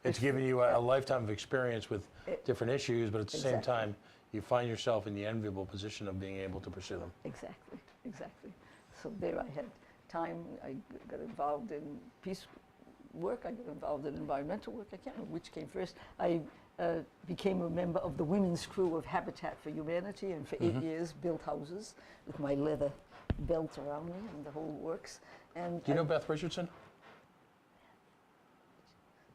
it's given you a lifetime of experience with different issues, but at the same time, you find yourself in the enviable position of being able to pursue them. Exactly. So there I had time. I got involved in peace work. I got involved in environmental work. I can't remember which came first. I became a member of the women's crew of Habitat for Humanity, and for 8 years built houses with my leather belt around me and the whole works. And do you know Beth Richardson?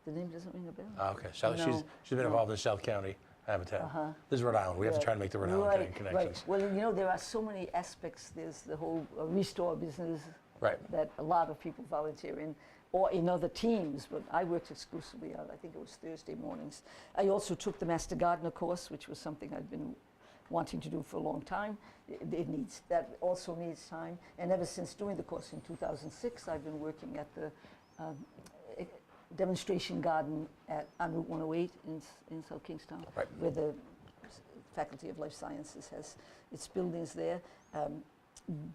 The name doesn't ring a bell. Oh, okay, so she's been involved in South County Habitat. This is Rhode Island. We have to try to make the Rhode Island connections. Right. Well, you know, there are so many aspects. There's the whole restore business that a lot of people volunteer in, or in other teams, but I worked exclusively on, I think it was Thursday mornings. I also took the Master Gardener course, which was something I'd been wanting to do for a long time. That also needs time. And ever since doing the course in 2006, I've been working at the demonstration garden on Route 108 in South Kingstown, where the Faculty of Life Sciences has its buildings there.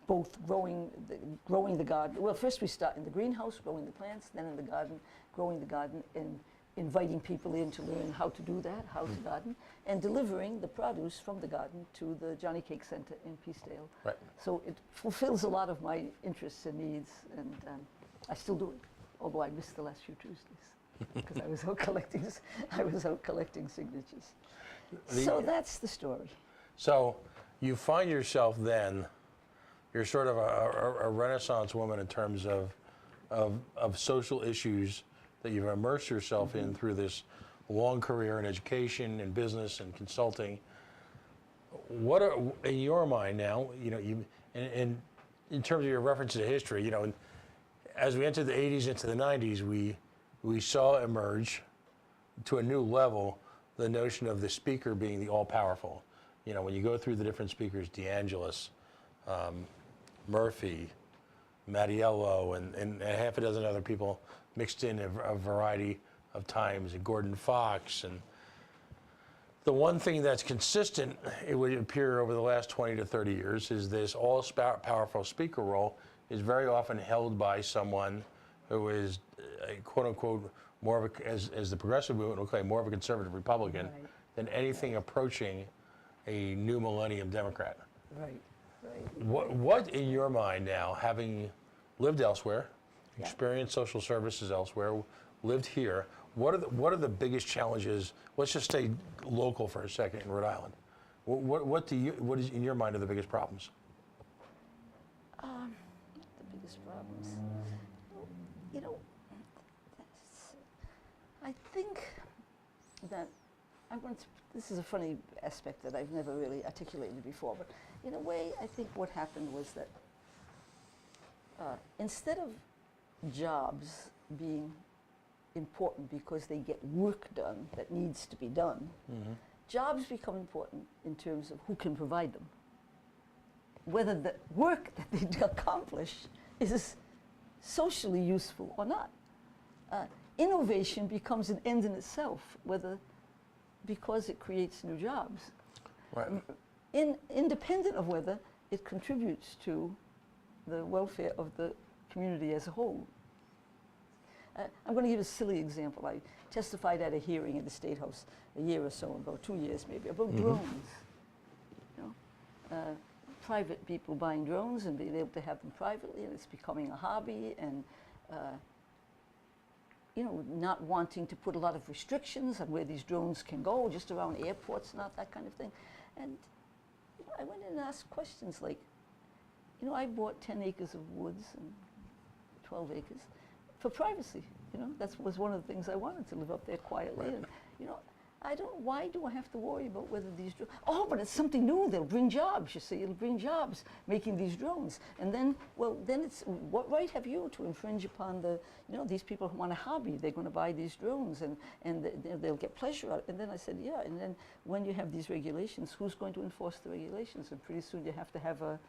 Both growing the garden. Well, first we start in the greenhouse, growing the plants, then in the garden, growing the garden, and inviting people in to learn how to do that, how to garden, and delivering the produce from the garden to the Johnny Cake Center in Peacedale. Right. So it fulfills a lot of my interests and needs, and I still do it, although I missed the last few Tuesdays because I was out collecting signatures. So that's the story. So you find yourself then, you're sort of a Renaissance woman in terms of social issues that you've immersed yourself in through this long career in education and business and consulting. What are, in your mind now, you know, and in terms of your reference to history, you know, as we entered the 80s into the 90s, we saw emerge to a new level the notion of the speaker being the all-powerful. You know, when you go through the different speakers, DeAngelis, Murphy, Mattiello, and a half a dozen other people mixed in a variety of times, and Gordon Fox. And the one thing that's consistent, it would appear over the last 20 to 30 years, is this all-powerful speaker role is very often held by someone who is, quote unquote, more of a, as the progressive movement will claim, more of a conservative Republican than anything approaching a new millennium Democrat. What in your mind now, having lived elsewhere, experienced social services elsewhere, lived here, what are the biggest challenges? Let's just stay local for a second in Rhode Island. What is in your mind are the biggest problems? The biggest problems, you know, I think that this is a funny aspect that I've never really articulated before, but in a way, I think what happened was that instead of jobs being important because they get work done that needs to be done, jobs become important in terms of who can provide them. Whether the work that they accomplish is socially useful or not. Innovation becomes an end in itself, because it creates new jobs. Right. Independent of whether it contributes to the welfare of the community as a whole. I'm going to give a silly example. I testified at a hearing in the State House a year or so ago, 2 years maybe, about drones. You know, private people buying drones and being able to have them privately, and it's becoming a hobby, and you know, not wanting to put a lot of restrictions on where these drones can go, just around airports, not that kind of thing. And you know, I went in and asked questions like, you know, I bought 10 acres of woods and 12 acres for privacy. You know, that was one of the things I wanted, to live up there quietly. Right. And you know, why do I have to worry about whether these drones, oh, but it's something new, they'll bring jobs, you see, it'll bring jobs, making these drones. And then, well, then it's, what right have you to infringe upon the, you know, these people who want a hobby, they're going to buy these drones, and they'll get pleasure out of it. And then I said, yeah, and then when you have these regulations, who's going to enforce the regulations? And pretty soon you have to have a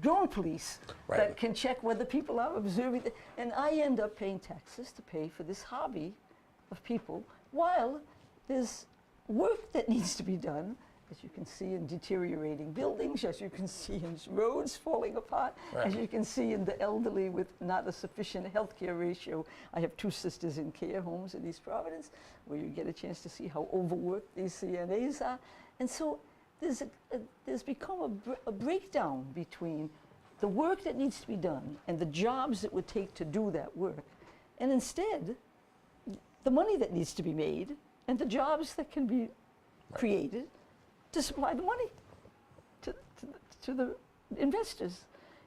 drone police that can check whether people are observing. And I end up paying taxes to pay for this hobby of people, while there's work that needs to be done, as you can see in deteriorating buildings, as you can see in roads falling apart, as you can see in the elderly with not a sufficient healthcare ratio. I have 2 sisters in care homes in East Providence, where you get a chance to see how overworked these CNAs are. And so there's become a breakdown between the work that needs to be done and the jobs it would take to do that work. And instead, the money that needs to be made and the jobs that can be created to supply the money to the investors.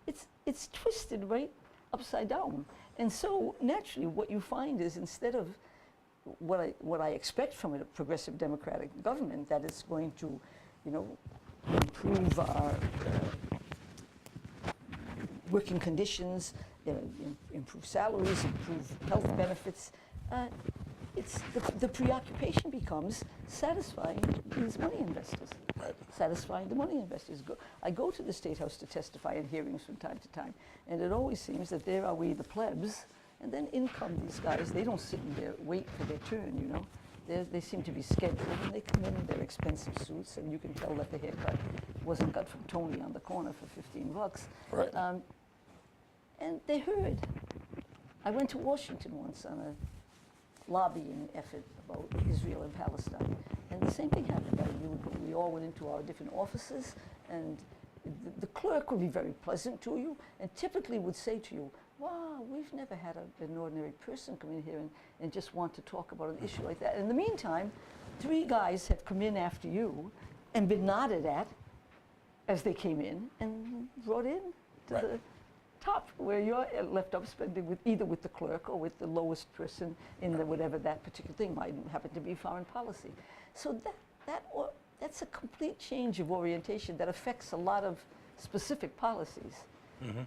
It's twisted right upside down. And so naturally what you find is, instead of what I expect from a progressive democratic government, that is going to, you know, improve our working conditions, improve salaries, improve health benefits, it's the preoccupation becomes satisfying these money investors, satisfying the money investors. I go to the State House to testify in hearings from time to time, and it always seems that there are we, the plebs, and then in come these guys. They don't sit in there, wait for their turn, you know. They seem to be scheduled, and they come in their expensive suits, and you can tell that the haircut wasn't cut from Tony on the corner for $15. Right. And they heard. I went to Washington once on a lobbying effort about Israel and Palestine, and the same thing happened. We all went into our different offices, and the clerk would be very pleasant to you, and typically would say to you, wow, we've never had an ordinary person come in here and just want to talk about an issue like that. In the meantime, 3 guys had come in after you and been nodded at as they came in and brought in to the top, where you're left up spending either with the clerk or with the lowest person in whatever that particular thing might happen to be, foreign policy. So that's a complete change of orientation that affects a lot of specific policies.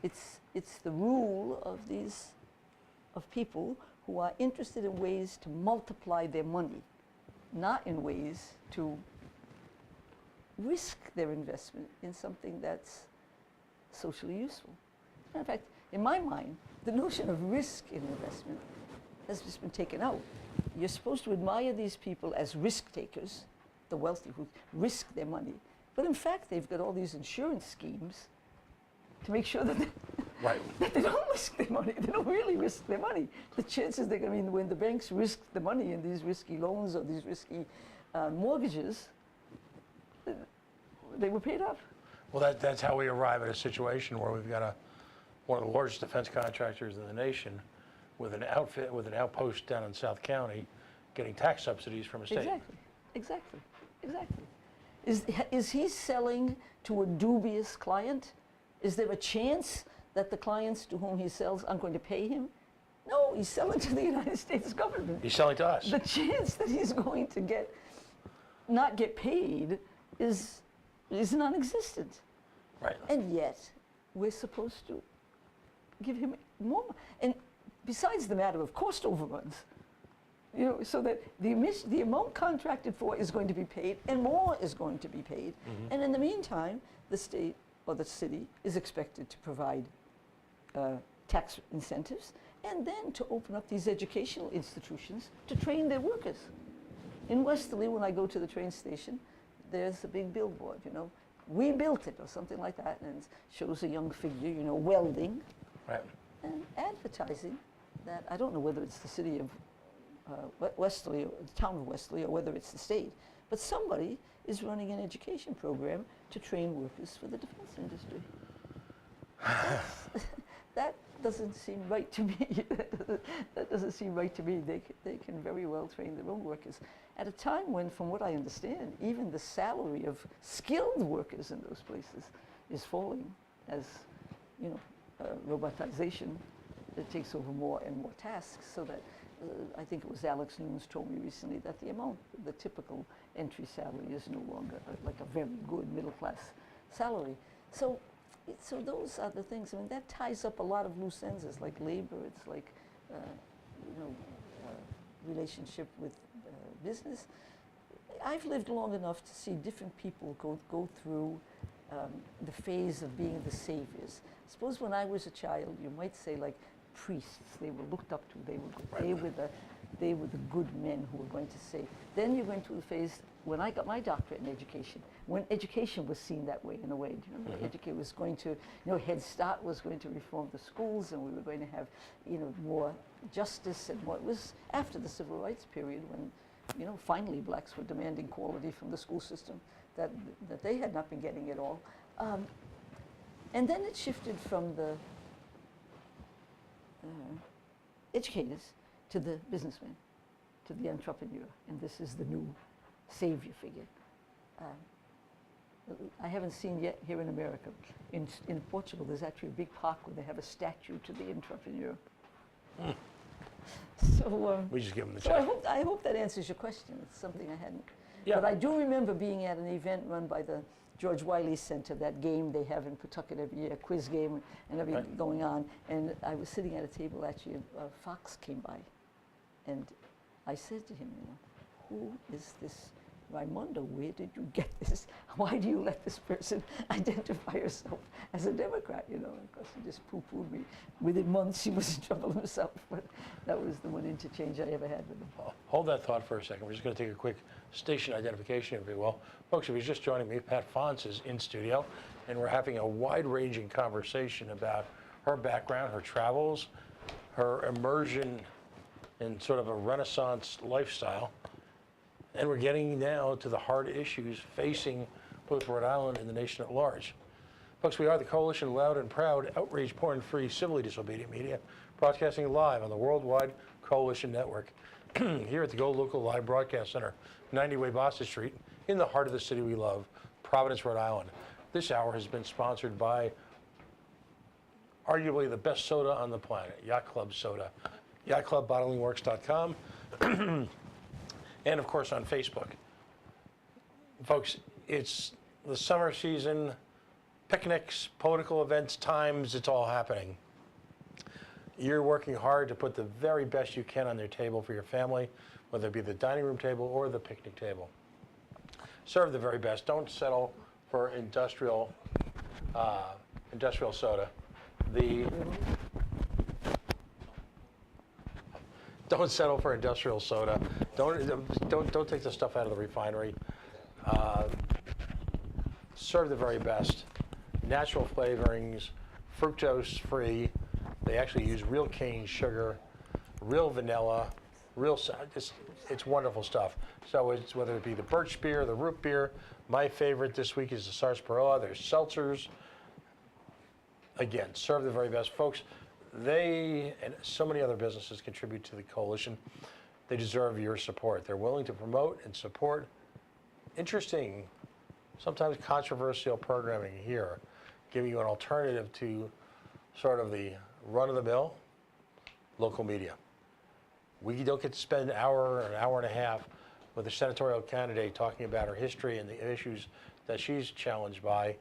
It's the rule of people who are interested in ways to multiply their money, not in ways to risk their investment in something that's socially useful. In fact, in my mind, the notion of risk in investment has just been taken out. You're supposed to admire these people as risk takers, the wealthy who risk their money, but in fact they've got all these insurance schemes to make sure that that they don't risk their money. They don't really risk their money. The chances they're going to, when the banks risk the money in these risky loans or these risky mortgages, they were paid off. Well, that's how we arrive at a situation where we've got one of the largest defense contractors in the nation with an outpost down in South County getting tax subsidies from a state. Exactly. Is he selling to a dubious client? Is there a chance that the clients to whom he sells aren't going to pay him? No, he's selling to the United States government. He's selling to us. The chance that he's going to not get paid is non-existent. Right. And yet, we're supposed to give him more. And besides the matter of cost overruns, You know, so that the amount contracted for is going to be paid, and more is going to be paid. And in the meantime, the state or the city is expected to provide tax incentives, and then to open up these educational institutions to train their workers. In Westerly, when I go to the train station, there's a big billboard, you know, we built it, or something like that, and it shows a young figure, you know, welding, Right. and advertising that, I don't know whether it's the city of Westerly, or the town of Westerly, or whether it's the state, but somebody is running an education program to train workers for the defense industry. That doesn't seem right to me. That doesn't seem right to me. They can very well train their own workers at a time when, from what I understand, even the salary of skilled workers in those places is falling as, you know, robotization that takes over more and more tasks, so that I think it was Alex Nunes told me recently that the typical entry salary is no longer like a very good middle class salary. So those are the things. I mean, that ties up a lot of loose ends. It's like labor. It's like, you know, relationship with business. I've lived long enough to see different people go through the phase of being the saviors. Suppose when I was a child, you might say like priests. They were looked up to. They were the good men who were going to save. Then you're going through the phase when I got my doctorate in education, when education was seen that way in a way. Do you remember? Educate was going to, you know, Head Start was going to reform the schools, and we were going to have, you know, more justice. And what was after the civil rights period, when, you know, finally blacks were demanding quality from the school system that they had not been getting at all. And then it shifted from the educators to the businessman, to the entrepreneur, and this is the new savior figure. I haven't seen yet here in America. In Portugal, there's actually a big park where they have a statue to the entrepreneur. So We just give them the so check. I hope that answers your question. It's something I hadn't. Yeah. But I do remember being at an event run by the George Wiley Center, that game they have in Pawtucket every year, a quiz game and everything going on. And I was sitting at a table, actually, Fox came by. And I said to him, you know, who is this Raimundo? Where did you get this? Why do you let this person identify herself as a Democrat? You know, of course, he just poo-pooed me. Within months, he was in trouble himself. But that was the one interchange I ever had with him. Hold that thought for a second. We're just going to take a quick station identification, if you will. Folks, if you're just joining me, Pat Fonz is in studio, and we're having a wide-ranging conversation about her background, her travels, her immersion in sort of a Renaissance lifestyle. And we're getting now to the hard issues facing both Rhode Island and the nation at large. Folks, we are the Coalition of Loud and Proud, Outrage, Porn-Free, Civilly Disobedient Media, broadcasting live on the Worldwide Coalition Network here at the GoLocalLive Broadcast Center, 90 Way Boston Street, in the heart of the city we love, Providence, Rhode Island. This hour has been sponsored by arguably the best soda on the planet, Yacht Club Soda, yachtclubbottlingworks.com. And of course on Facebook. Folks, it's the summer season, picnics, political events, times, it's all happening. You're working hard to put the very best you can on your table for your family, whether it be the dining room table or the picnic table. Serve the very best. Don't settle for industrial soda. Don't settle for industrial soda. Don't take the stuff out of the refinery. Serve the very best. Natural flavorings, fructose free. They actually use real cane sugar, real vanilla, it's wonderful stuff. So it's whether it be the birch beer, the root beer. My favorite this week is the sarsaparilla. There's seltzers. Again, serve the very best, folks. They and so many other businesses contribute to the coalition. They deserve your support. They're willing to promote and support interesting, sometimes controversial programming here, giving you an alternative to sort of the run-of-the-mill local media. We don't get to spend an hour or an hour and a half with a senatorial candidate talking about her history and the issues that she's challenged by,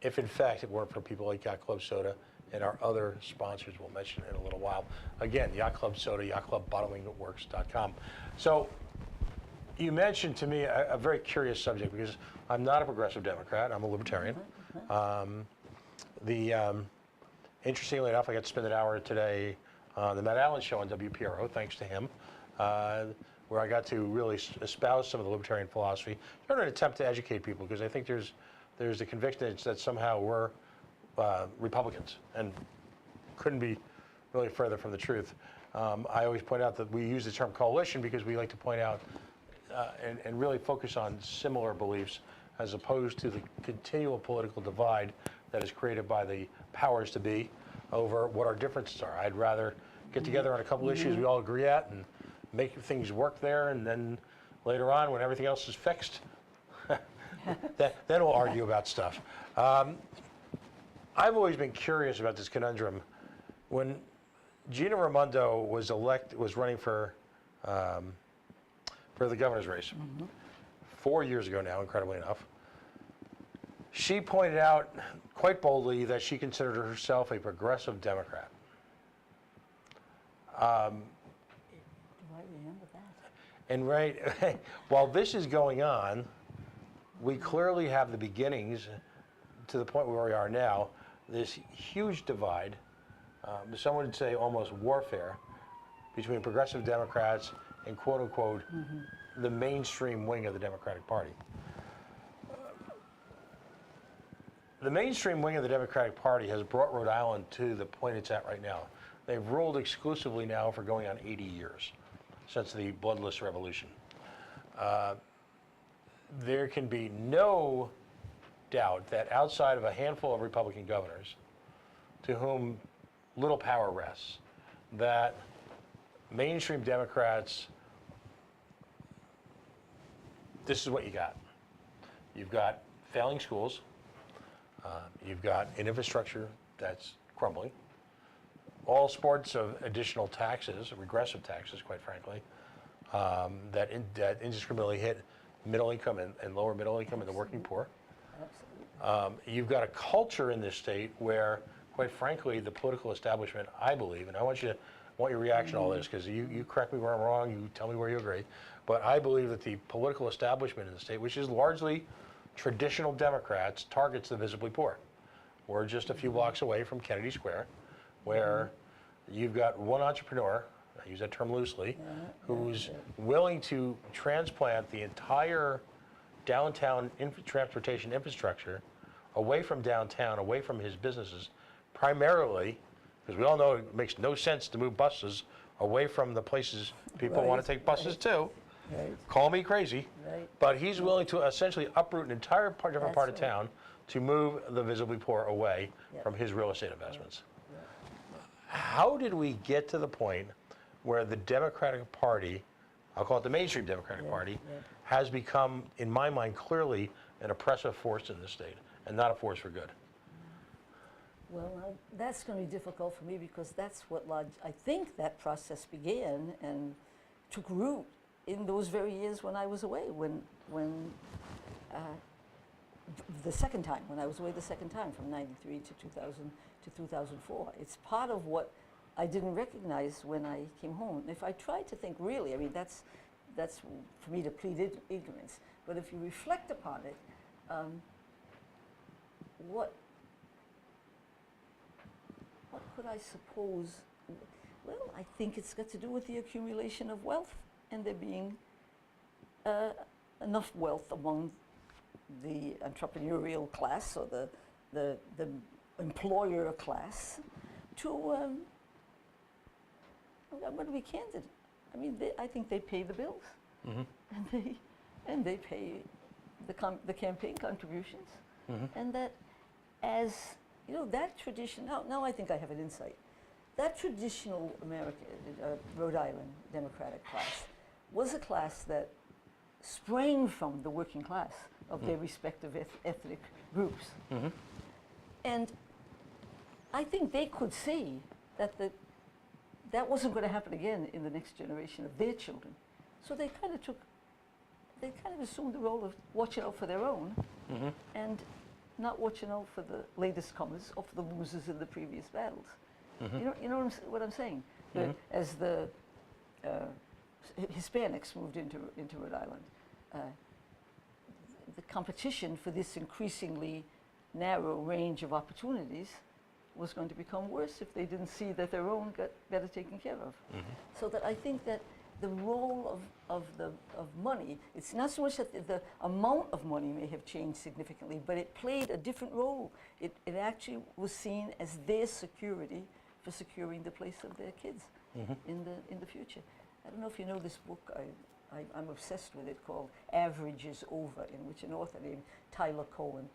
if in fact it weren't for people like Yacht Club Soda and our other sponsors we'll mention in a little while. Again, Yacht Club Soda, yachtclubbottlingworks.com. So you mentioned to me a very curious subject, because I'm not a progressive Democrat, I'm a libertarian. Interestingly enough, I got to spend an hour today on the Matt Allen show on WPRO, thanks to him, where I got to really espouse some of the libertarian philosophy, in an attempt to educate people, because I think there's the conviction that somehow we're Republicans, and couldn't be really further from the truth. I always point out that we use the term coalition because we like to point out and really focus on similar beliefs, as opposed to the continual political divide that is created by the powers to be over what our differences are. I'd rather get together on a couple issues we all agree at and make things work there, and then later on, when everything else is fixed, then we'll argue about stuff. I've always been curious about this conundrum. When Gina Raimondo was running for the governor's race 4 years ago now, incredibly enough, she pointed out quite boldly that she considered herself a progressive Democrat. Do I remember that? And right, while this is going on, we clearly have the beginnings, to the point where we are now, this huge divide, some would say almost warfare, between progressive Democrats and quote unquote the mainstream wing of the Democratic Party. The mainstream wing of the Democratic Party has brought Rhode Island to the point it's at right now. They've ruled exclusively now for going on 80 years, since the bloodless revolution. There can be no doubt that outside of a handful of Republican governors, to whom little power rests, that mainstream Democrats, this is what you got. You've got failing schools, you've got an infrastructure that's crumbling, all sorts of additional taxes, regressive taxes, quite frankly, that indiscriminately hit middle income and lower middle income and the working poor. Absolutely. You've got a culture in this state where, quite frankly, the political establishment, I believe, and I want your reaction to all this, because you correct me where I'm wrong, you tell me where you agree, but I believe that the political establishment in the state, which is largely traditional Democrats, targets the visibly poor. We're just a few blocks away from Kennedy Square, where you've got one entrepreneur, I use that term loosely, who's willing to transplant the entire downtown transportation infrastructure away from downtown, away from his businesses, primarily, because we all know it makes no sense to move buses away from the places people want to take buses to. Right. Call me crazy, Right. but he's willing to essentially uproot an entire different part of That's right. town to move the visibly poor away from his real estate investments. How did we get to the point where the Democratic Party, I'll call it the mainstream Democratic Party, has become, in my mind, clearly an oppressive force in this state and not a force for good? Well, that's going to be difficult for me, because that's what I think that process began and took root in those very years when I was away, when the second time, when I was away the second time, from 93 to 2000 to 2004. It's part of what I didn't recognize when I came home. If I try to think really, I mean, that's for me to plead ignorance. But if you reflect upon it, what could I suppose? Well, I think it's got to do with the accumulation of wealth, and there being enough wealth among the entrepreneurial class or the employer class to, I'm going to be candid. I mean, I think they pay the bills, and they pay the campaign contributions, and that, as you know, that tradition. Now I think I have an insight. That traditional Rhode Island Democratic class was a class that sprang from the working class of their respective ethnic groups. And I think they could see that that wasn't going to happen again in the next generation of their children. So they kind of assumed the role of watching out for their own. And not watching out for the latest comers or for the losers in the previous battles. You know what I'm saying? As the Hispanics moved into Rhode Island, the competition for this increasingly narrow range of opportunities was going to become worse if they didn't see that their own got better taken care of. So that I think that the role of money, it's not so much that the amount of money may have changed significantly, but it played a different role. It actually was seen as their security for securing the place of their kids in the future. I don't know if you know this book, I'm obsessed with it, called Outrage is Over, in which an author named Tyler Cohen,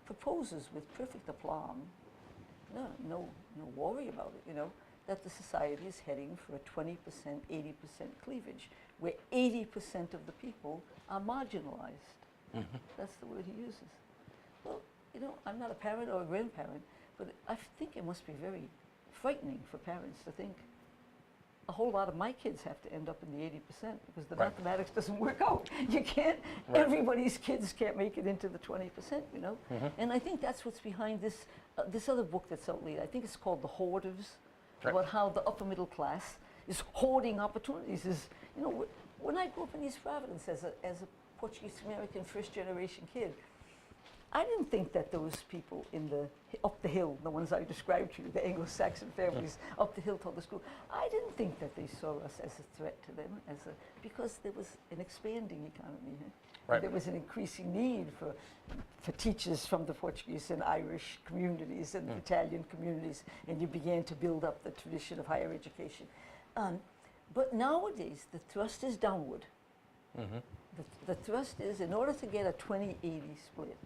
proposes with perfect aplomb, no worry about it, that the society is heading for a 20%, 80% cleavage, where 80% of the people are marginalized. That's the word he uses. Well, I'm not a parent or a grandparent, but I think it must be very frightening for parents to think a whole lot of my kids have to end up in the 80% because the mathematics doesn't work out. You can't, everybody's kids can't make it into the 20%, And I think that's what's behind this, this other book that's out lately. I think it's called The Hoarders, about how the upper middle class is hoarding opportunities. When I grew up in East Providence as a Portuguese-American first-generation kid, I didn't think that those people up the hill, the ones I described to you, the Anglo-Saxon families up the hill toward the school, I didn't think that they saw us as a threat to them, because there was an expanding economy. There was an increasing need for teachers from the Portuguese and Irish communities and Italian communities, and you began to build up the tradition of higher education. But nowadays, the thrust is downward. The thrust is, in order to get a 20-80 split,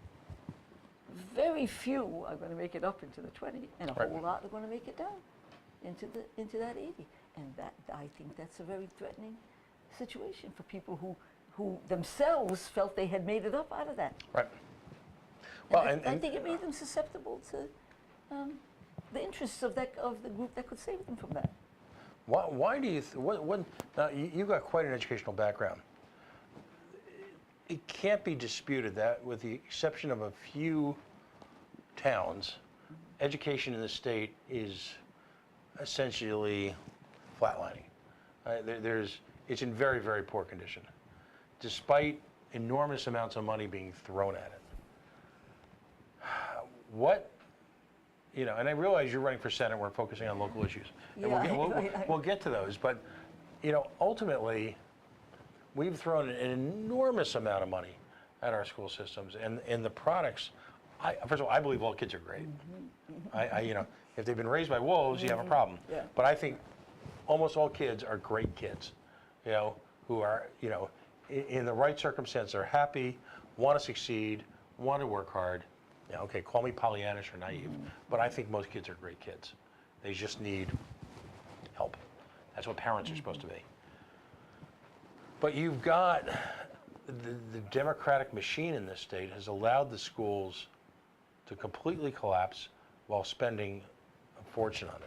very few are going to make it up into the 20, and a whole lot are going to make it down into that 80. And I think that's a very threatening situation for people who themselves felt they had made it up out of that. Well, and I think it made them susceptible to the interests of the group that could save them from that. Why do you? You've got quite an educational background. It can't be disputed that, with the exception of a few towns, education in the state is essentially flatlining. It's in very, very poor condition, despite enormous amounts of money being thrown at it. And I realize you're running for Senate, we're focusing on local issues. And we'll get to those, but ultimately, we've thrown an enormous amount of money at our school systems, and the products. First of all, I believe all kids are great. If they've been raised by wolves, you have a problem. But I think almost all kids are great kids, who are, in the right circumstance, are happy, want to succeed, want to work hard. Okay, call me Pollyannish or naive, but I think most kids are great kids. They just need help. That's what parents are supposed to be. But you've got the democratic machine in this state has allowed the schools to completely collapse while spending a fortune on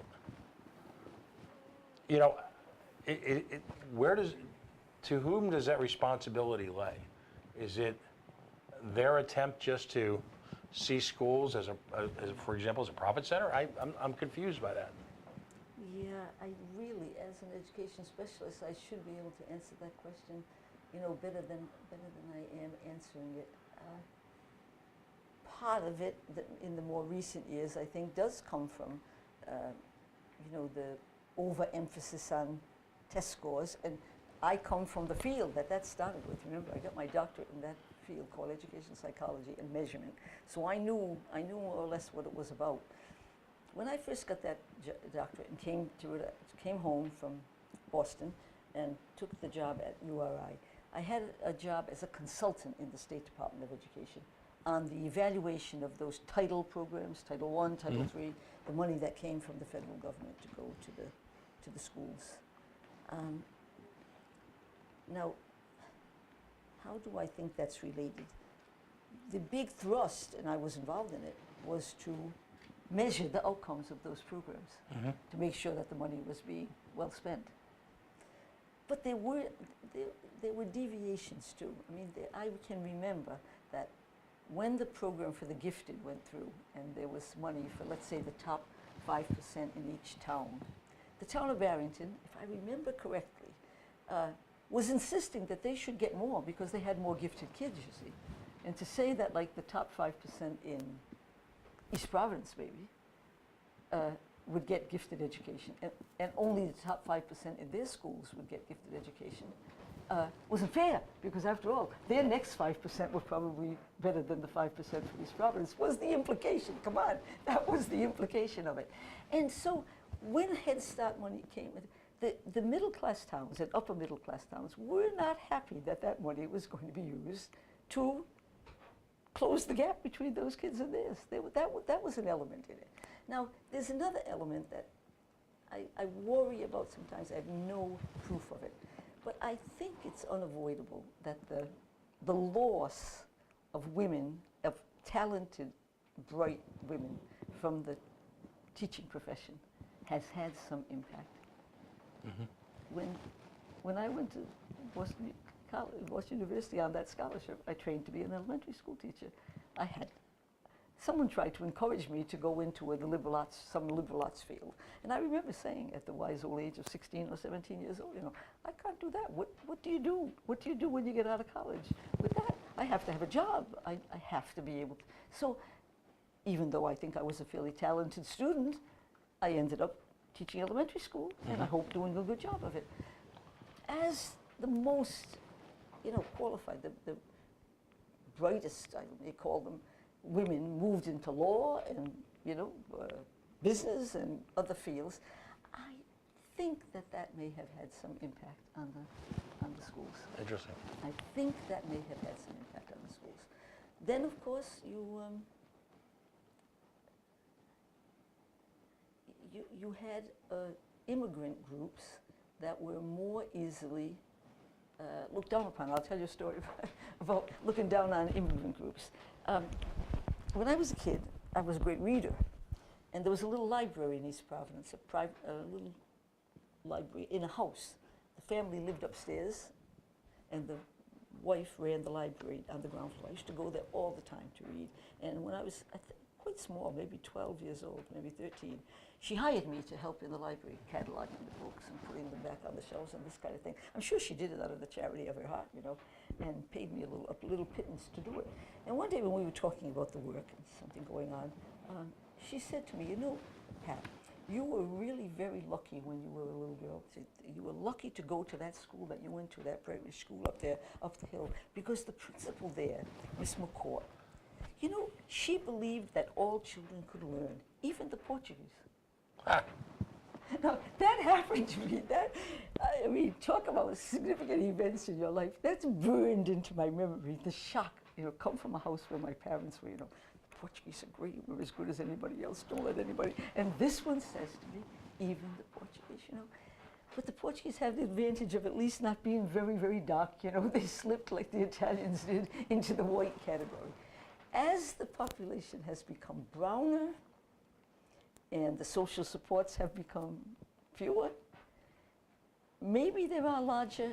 it. To whom does that responsibility lay? Is it their attempt just to see schools as for example, as a profit center? I'm confused by that. Yeah, I really, as an education specialist, I should be able to answer that question, better than I am answering it. Part of it, in the more recent years, I think, does come from, the overemphasis on test scores, and I come from the field that started with. Remember, I got my doctorate in that field called education psychology and measurement, so I knew more or less what it was about. When I first got that doctorate and came home from Boston and took the job at URI, I had a job as a consultant in the State Department of Education on the evaluation of those title programs, Title I, Title III, the money that came from the federal government to go to the schools. Now, how do I think that's related? The big thrust, and I was involved in it, was to measure the outcomes of those programs to make sure that the money was being well spent. But there were deviations too. I mean, I can remember that when the program for the gifted went through, and there was money for, let's say, the top 5% in each town, the town of Barrington, if I remember correctly, was insisting that they should get more because they had more gifted kids, you see. And to say that, like, the top 5% in East Providence, maybe, would get gifted education, and only the top 5% in their schools would get gifted education, wasn't fair, because after all, their next 5% were probably better than the 5% for East Providence, was the implication. Come on, that was the implication of it. And so when Head Start money came, the middle class towns and upper middle class towns were not happy that that money was going to be used to close the gap between those kids and theirs. That was an element in it. Now, there's another element that I worry about sometimes. I have no proof of it. But I think it's unavoidable that the loss of women, of talented, bright women from the teaching profession has had some impact. Mm-hmm. When I went to Boston University on that scholarship, I trained to be an elementary school teacher. Someone tried to encourage me to go into some liberal arts field. And I remember saying at the wise old age of 16 or 17 years old, I can't do that. What do you do? What do you do when you get out of college? With that, I have to have a job. I have to be able to. So even though I think I was a fairly talented student, I ended up teaching elementary school, and I hope doing a good job of it. As the most, qualified, the brightest, I may call them, women moved into law and, business and other fields, I think that may have had some impact on the schools. Interesting. I think that may have had some impact on the schools. Then, of course, you had immigrant groups that were more easily looked down upon. I'll tell you a story about looking down on immigrant groups. When I was a kid, I was a great reader, and there was a little library in East Providence, a little library in a house. The family lived upstairs, and the wife ran the library on the ground floor. I used to go there all the time to read. And when I was quite small, maybe 12 years old, maybe 13, she hired me to help in the library, cataloging the books and putting them back on the shelves and this kind of thing. I'm sure she did it out of the charity of her heart, and paid me a little pittance to do it. And one day when we were talking about the work and something going on, she said to me, Pat, you were really very lucky when you were a little girl. You were lucky to go to that school that you went to, that primary school up there, up the hill, because the principal there, Miss McCourt, she believed that all children could learn, even the Portuguese. Ah. Now, that happened to me. Talk about significant events in your life. That's burned into my memory. The shock, come from a house where my parents were, the Portuguese are great, we're as good as anybody else, don't let anybody. And this one says to me, even the Portuguese, But the Portuguese have the advantage of at least not being very, very dark, They slipped like the Italians did into the white category. As the population has become browner and the social supports have become fewer, maybe there are larger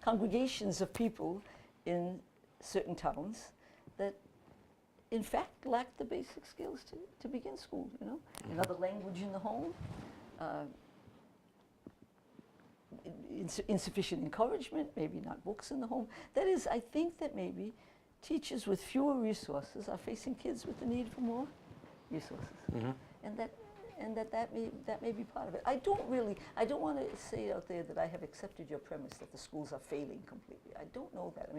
congregations of people in certain towns that in fact lack the basic skills to begin school, Another language in the home, insufficient encouragement, maybe not books in the home. That is, I think that maybe teachers with fewer resources are facing kids with the need for more resources. Mm-hmm. And that may be part of it. I don't want to say out there that I have accepted your premise that the schools are failing completely. I don't know that.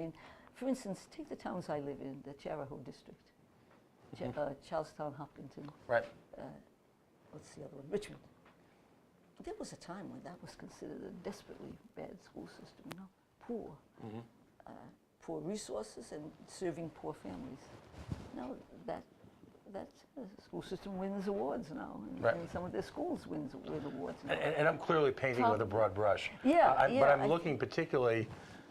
For instance, take the towns I live in, the Charahoe district, Charlestown, Hopkinton. Right. What's the other one? Richmond. There was a time when that was considered a desperately bad school system, poor. Mm-hmm. Poor resources and serving poor families. Now that school system wins awards now, and some of their schools win awards now. And I'm clearly painting with a broad brush. Yeah, but I'm looking particularly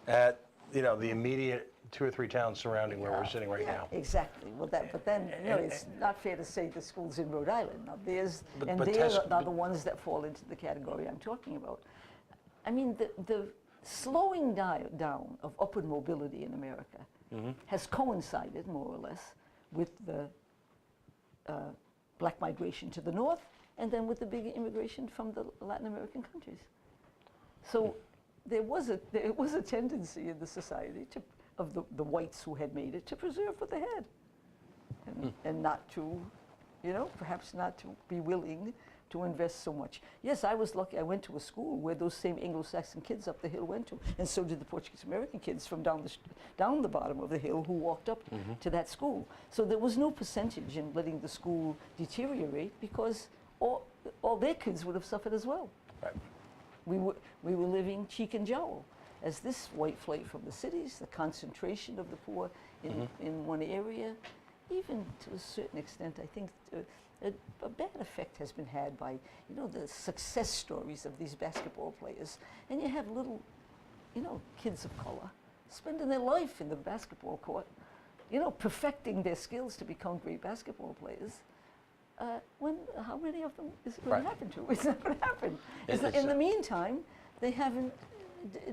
at the immediate 2 or 3 towns surrounding where we're sitting right now. Exactly. Well, but then it's not fair to say the schools in Rhode Island. Now they are the ones that fall into the category I'm talking about. The slowing down of upward mobility in America has coincided more or less with the black migration to the north, and then with the big immigration from the Latin American countries. So there was a tendency in the society of the whites who had made it to preserve what they had, and not to, perhaps not to be willing to invest so much. Yes, I was lucky. I went to a school where those same Anglo-Saxon kids up the hill went to, and so did the Portuguese-American kids from down the bottom of the hill who walked up to that school. So there was no percentage in letting the school deteriorate, because all their kids would have suffered as well. Right. We were living cheek and jowl as this white flight from the cities, the concentration of the poor in one area, even to a certain extent, I think a bad effect has been had by, the success stories of these basketball players. And you have little, kids of color spending their life in the basketball court, perfecting their skills to become great basketball players. How many of them is it going to happen to? It's not going to happen. In the meantime, they haven't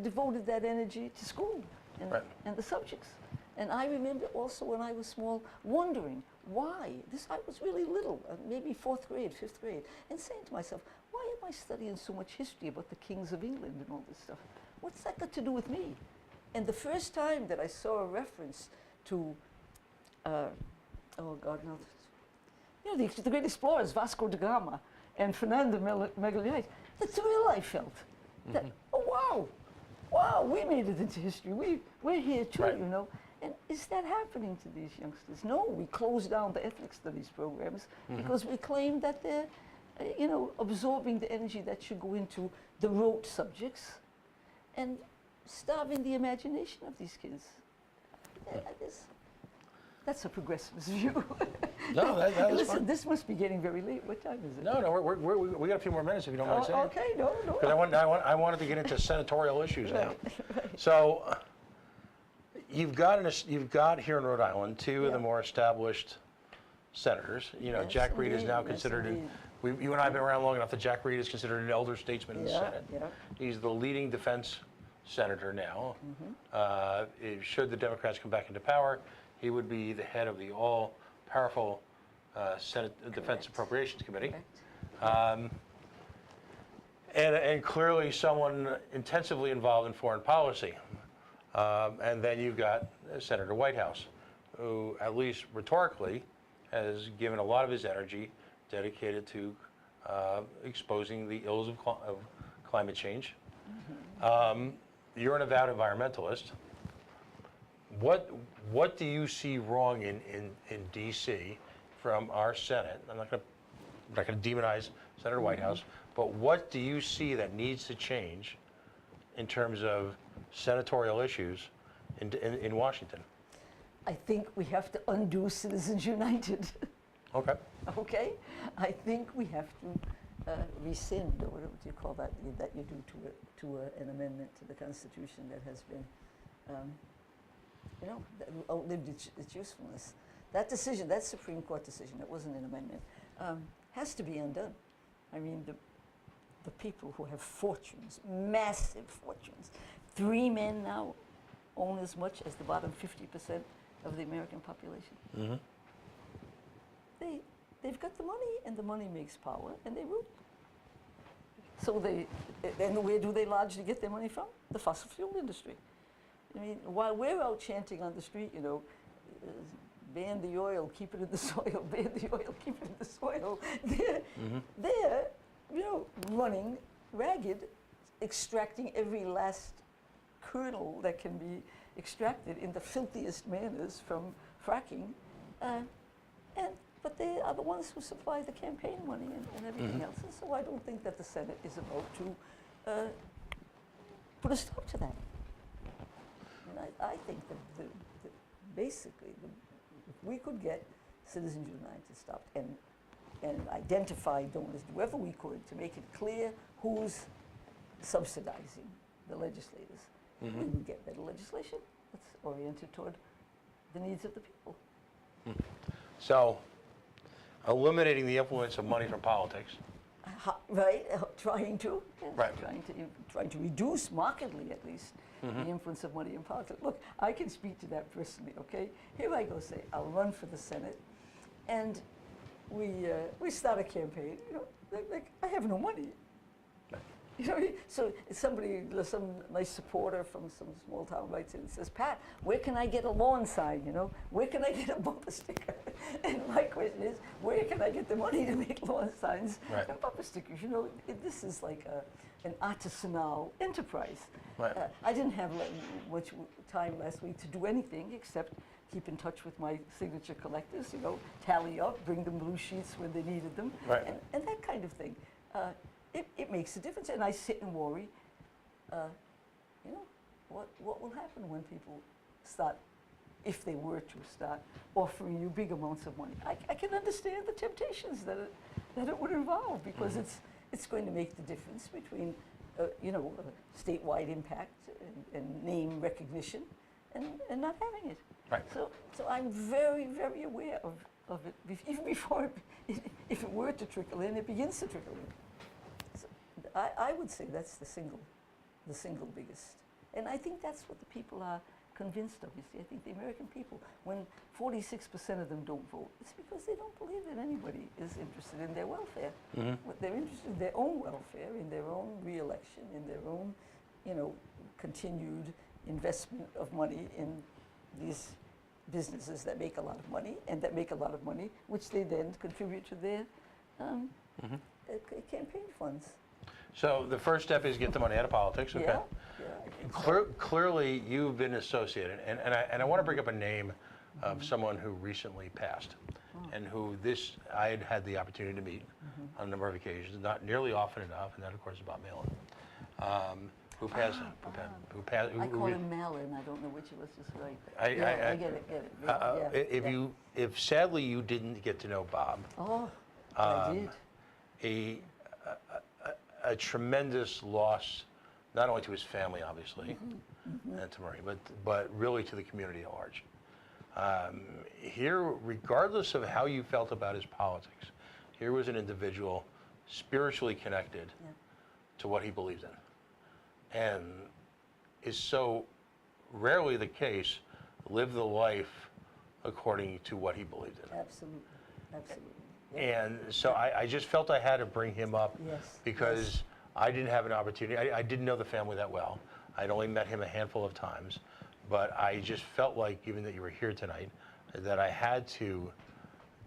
devoted that energy to school and the subjects. And I remember also when I was small wondering why. I was really little, maybe 4th grade, 5th grade, and saying to myself, why am I studying so much history about the kings of England and all this stuff? What's that got to do with me? And the first time that I saw a reference to, oh God, no, the great explorers, Vasco da Gama and Fernando Magallanes, the thrill I felt. That, oh wow, we made it into history. We're here too, Right. And is that happening to these youngsters? No, we closed down the ethnic studies programs because we claim that they're, absorbing the energy that should go into the rote subjects and starving the imagination of these kids. That's a progressivist view. No, that was Listen, fun. this must be getting very late. What time is it? No, we got a few more minutes if you don't mind saying. Okay, no. Because I wanted to get into senatorial issues now. Right. So you've got here in Rhode Island two of the more established senators. Yes, Jack Reed is indeed, now yes, considered. indeed. You and I have been around long enough that Jack Reed is considered an elder statesman in the Senate. Yeah. He's the leading defense senator now. Should the Democrats come back into power, he would be the head of the all-powerful Senate Defense Appropriations Committee. And clearly someone intensively involved in foreign policy. And then you've got Senator Whitehouse, who at least rhetorically has given a lot of his energy dedicated to exposing the ills of climate change. You're an avowed environmentalist. What do you see wrong in D.C. from our Senate? I'm not going to demonize Senator Whitehouse, but what do you see that needs to change in terms of senatorial issues in Washington? I think we have to undo Citizens United. Okay. Okay? I think we have to rescind, or whatever you call that you do to an amendment to the Constitution that has been, that outlived its usefulness. That decision, that Supreme Court decision, that wasn't an amendment, has to be undone. I mean, the people who have fortunes, massive fortunes, 3 men now own as much as the bottom 50% of the American population. They've got the money, and the money makes power, and they rule. So and where do they largely get their money from? The fossil fuel industry. I mean, while we're out chanting on the street, ban the oil, keep it in the soil, ban the oil, keep it in the soil, they're running ragged, extracting every last kernel that can be extracted in the filthiest manners from fracking, but they are the ones who supply the campaign money and everything else. And so I don't think that the Senate is about to put a stop to that. And I think that basically, if we could get Citizens United stopped and identify donors, do whatever we could to make it clear who's subsidizing the legislators, we would get better legislation that's oriented toward the needs of the people. So, eliminating the influence of money from politics. Right, trying to, yes, Right. trying to reduce markedly at least the influence of money in politics. Look, I can speak to that personally. Okay, here I go. Say I'll run for the Senate, and we start a campaign. You know, like I have no money. You know, so somebody, some nice supporter from some small town writes in and says, Pat, where can I get a lawn sign, you know? Where can I get a bumper sticker? And my question is, where can I get the money to make lawn signs Right. and bumper stickers? You know, this is like an artisanal enterprise. Right. I didn't have much time last week to do anything except keep in touch with my signature collectors, you know, tally up, bring them blue sheets when they needed them, Right. and that kind of thing. It makes a difference, and I sit and worry, you know, what will happen when people start, if they were to start offering you big amounts of money. I can understand the temptations that it would involve, because it's going to make the difference between, you know, statewide impact and name recognition and not having it. Right. So I'm very, very aware of it, even before, if it were to trickle in, it begins to trickle in. I would say that's the single biggest. And I think that's what the people are convinced of. You see, I think the American people, when 46% of them don't vote, it's because they don't believe that anybody is interested in their welfare. They're interested in their own welfare, in their own re-election, in their own, you know, continued investment of money in these businesses that make a lot of money, and that make a lot of money, which they then contribute to their campaign funds. So the first step is get the money out of politics, okay? Yeah, I think so. Clearly, you've been associated, and I want to bring up a name of someone who recently passed, and who I had the opportunity to meet on a number of occasions, not nearly often enough, and that, of course, is Bob Malin, who passed. I call him Malin. I don't know which of us is right. I get it. If sadly you didn't get to know Bob, I did. a tremendous loss, not only to his family, obviously, and to Marie, but really to the community at large. Here, regardless of how you felt about his politics, here was an individual spiritually connected to what he believes in, and is so rarely the case, lived the life according to what he believed in. Absolutely. And so I just felt I had to bring him up, because I didn't have an opportunity. I didn't know the family that well. I'd only met him a handful of times, but I just felt like, given that you were here tonight, that I had to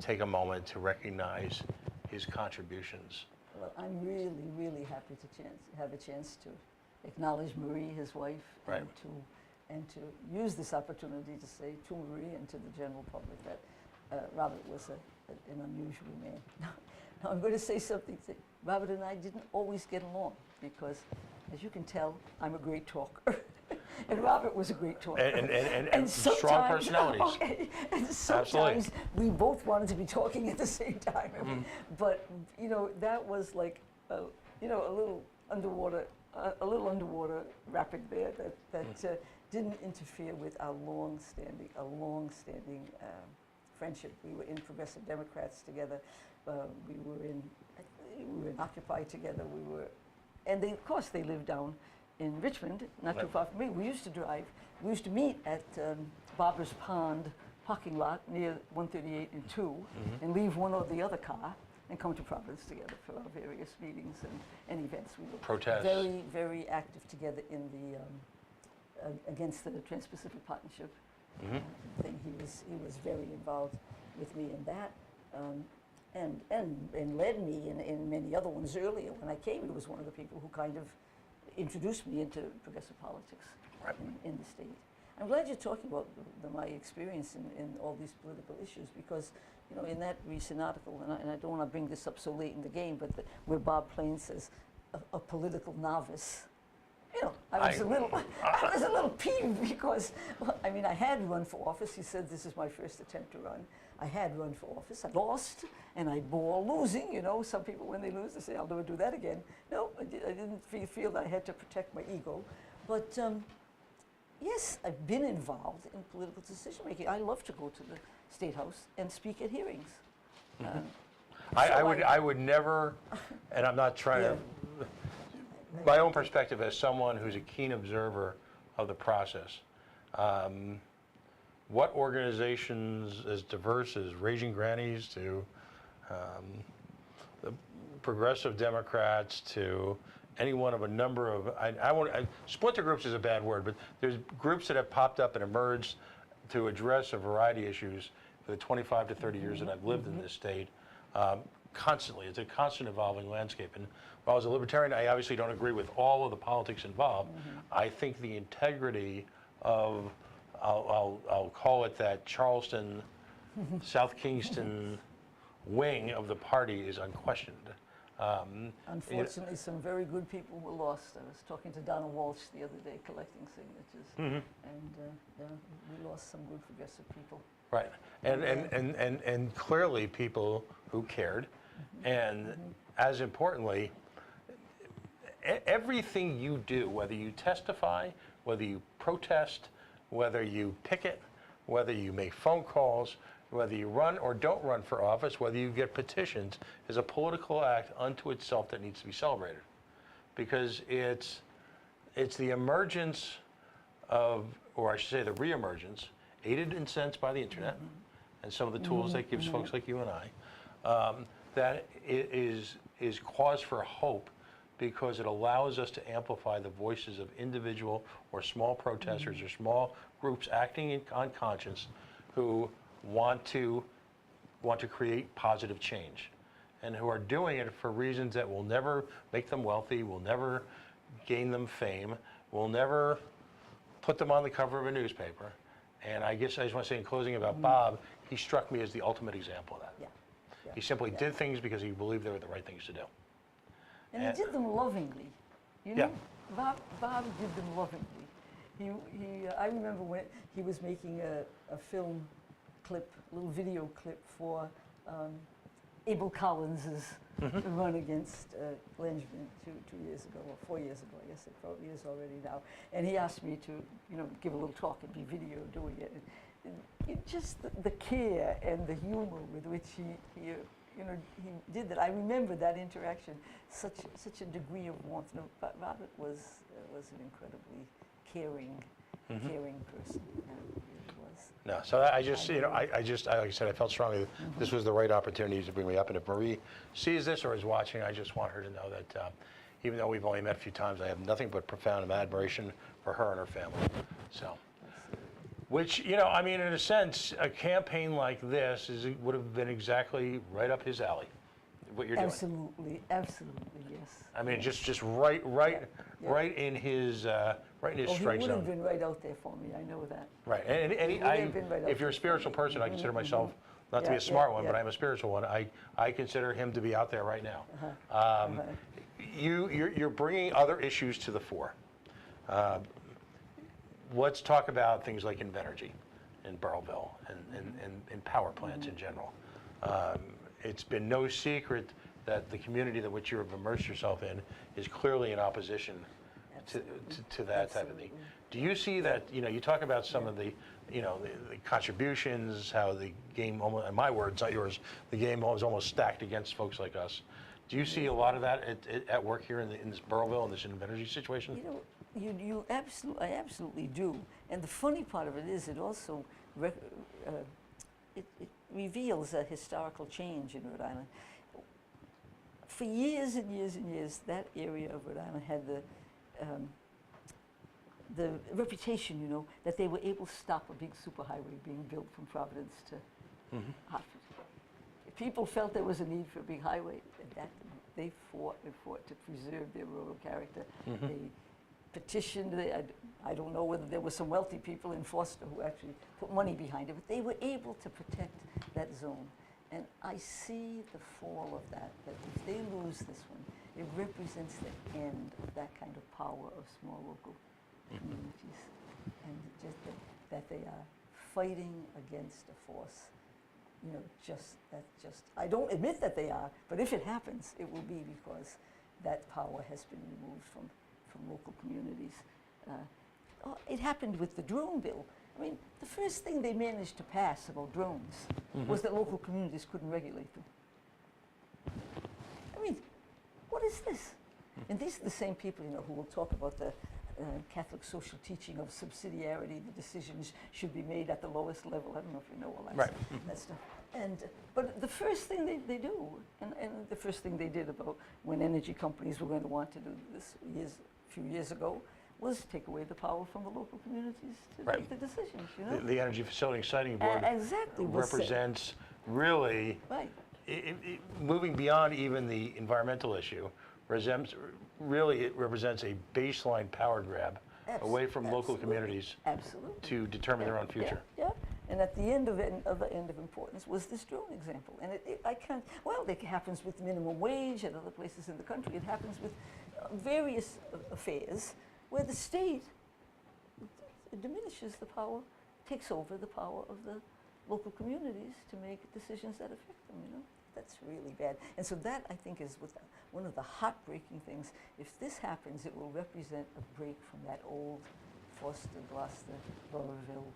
take a moment to recognize his contributions. Well, I'm really, really happy to have a chance to acknowledge Marie, his wife, Right. and to use this opportunity to say to Marie and to the general public that Robert was an unusual man. Now I'm going to say something. Robert and I didn't always get along, because, as you can tell, I'm a great talker. And Robert was a great talker. And strong personalities. Okay, and sometimes we both wanted to be talking at the same time. But, you know, that was like, you know, a little underwater rapid there that didn't interfere with our long-standing friendship. We were in Progressive Democrats together. We were in Occupy together. And of course, they lived down in Richmond, not too far from me. We used to meet at Barbara's Pond parking lot near 138 and 2, and leave one or the other car and come to Providence together for our various meetings and events. We were Protests. very, very active together in the against the Trans-Pacific Partnership thing. He was very involved with me in that, and led me in many other ones earlier. When I came, he was one of the people who kind of introduced me into progressive politics in the state. I'm glad you're talking about my experience in all these political issues, because, you know, in that recent article, and I don't want to bring this up so late in the game, but where Bob Plain says a political novice. You know, I was a little peeved, because, I mean, I had run for office. He said, this is my first attempt to run. I had run for office. I lost, and I bore losing. You know, some people, when they lose, they say, I'll never do that again. No, I didn't feel that I had to protect my ego. But yes, I've been involved in political decision making. I love to go to the State House and speak at hearings. I would never, and I'm not trying to, my own perspective as someone who's a keen observer of the process, what organizations as diverse as Raging Grannies to the Progressive Democrats to any one of a number of, splinter groups is a bad word, but there's groups that have popped up and emerged to address a variety of issues for the 25 to 30 years that I've lived in this state. Constantly, it's a constant evolving landscape. And while as a libertarian, I obviously don't agree with all of the politics involved. I think the integrity of, I'll call it that Charleston, South Kingston wing of the party is unquestioned. Unfortunately, some very good people were lost. I was talking to Donna Walsh the other day collecting signatures, and we lost some good progressive people. Right, and clearly people who cared, and as importantly, everything you do, whether you testify, whether you protest, whether you picket, whether you make phone calls, whether you run or don't run for office, whether you get petitions, is a political act unto itself that needs to be celebrated. Because it's the emergence of, or I should say the reemergence, aided and sensed by the internet and some of the tools that gives folks like you and I, that it is cause for hope, because it allows us to amplify the voices of individual or small protesters or small groups acting on conscience who want to create positive change, and who are doing it for reasons that will never make them wealthy, will never gain them fame, will never put them on the cover of a newspaper. And I guess I just want to say in closing about Bob, he struck me as the ultimate example of that. Yeah. He simply did things because he believed they were the right things to do. And he did them lovingly. You know, Bob did them lovingly. I remember when he was making a film clip, a little video clip for Abel Collins's run against Langevin 2 years ago, or 4 years ago, I guess it probably is already now. And he asked me to, give a little talk and be video doing it. And just the care and the humor with which he did that. I remember that interaction, such a degree of warmth. No, but Robert was an incredibly caring person. He was. No, so I just, like I said, I felt strongly that this was the right opportunity to bring me up. And if Marie sees this or is watching, I just want her to know that even though we've only met a few times, I have nothing but profound admiration for her and her family. So, which, in a sense, a campaign like this would have been exactly right up his alley, what you're doing. Absolutely, yes. I mean, just right in his strike He would zone. have been right out there for me. I know that. Right, and if you're a spiritual person, I consider myself not to be a smart one, but I'm a spiritual one. I consider him to be out there right now. You're bringing other issues to the fore. Let's talk about things like Invenergy in Burrillville and power plants in general. It's been no secret that the community that which you have immersed yourself in is clearly in opposition to that type of thing. Do you see that, you talk about some of the, the contributions, how the game, almost, in my words, not yours, the game was almost stacked against folks like us. Do you see a lot of that at work here in this Burrillville, in this Invenergy situation? I absolutely do. And the funny part of it is it also it reveals a historical change in Rhode Island. For years and years and years, that area of Rhode Island had the reputation, that they were able to stop a big superhighway being built from Providence to Hartford. People felt there was a need for a big highway, and that they fought to preserve their rural character. They petitioned. I don't know whether there were some wealthy people in Foster who actually put money behind it, but they were able to protect that zone. And I see the fall of that if they lose this one, it represents the end of that kind of power of small local communities. And just that they are fighting against a force. I don't admit that they are, but if it happens, it will be because that power has been removed from local communities. It happened with the drone bill. I mean, the first thing they managed to pass about drones was that local communities couldn't regulate them. what is this? And these are the same people, you know, who will talk about the Catholic social teaching of subsidiarity. The decisions should be made at the lowest level. I don't know if you know all that, Right. that stuff. And but the first thing they do, and the first thing they did about when energy companies were going to want to do this a few years ago, was take away the power from the local communities to Right. make the decisions. You know, The Energy Facility Siting Board exactly represents really right. moving beyond even the environmental issue. Really, it represents a baseline power grab away from local Absolutely. communities Absolutely. to determine their own future. Yeah. And at the end of it, other end of importance was this drone example. And I can't, well, it happens with minimum wage and other places in the country. It happens with various affairs where the state diminishes the power, takes over the power of the local communities to make decisions that affect them, you know. That's really bad. And so that, I think, is one of the heartbreaking things. If this happens, it will represent a break from that old Foster, Gloucester, Burrville,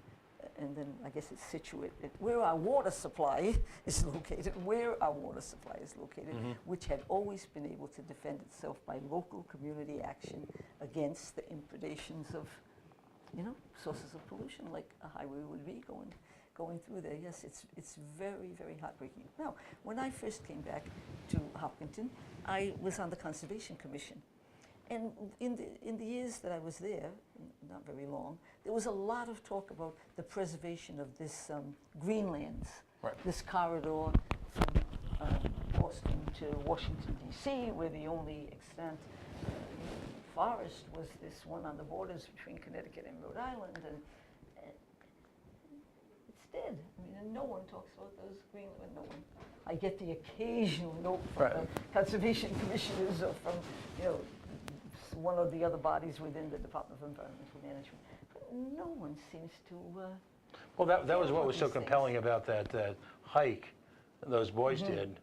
and then I guess it's Situate, where our water supply is located, which had always been able to defend itself by local community action against the impredations of, you know, sources of pollution, like a highway would be going through there. Yes, it's very, very heartbreaking. Now, when I first came back to Hopkinton, I was on the Conservation Commission. And in the years that I was there, not very long, there was a lot of talk about the preservation of this Greenlands, Right. this corridor from Boston to Washington, D.C., where the only extant forest was this one on the borders between Connecticut and Rhode Island, and it's dead. I mean, and no one talks about those Greenland. No one. I get the occasional note from Right. the Conservation Commissioners or from, you know, one of the other bodies within the Department of Environmental Management. But no one seems to. Well, that was what about was so these things. compelling about that hike those boys did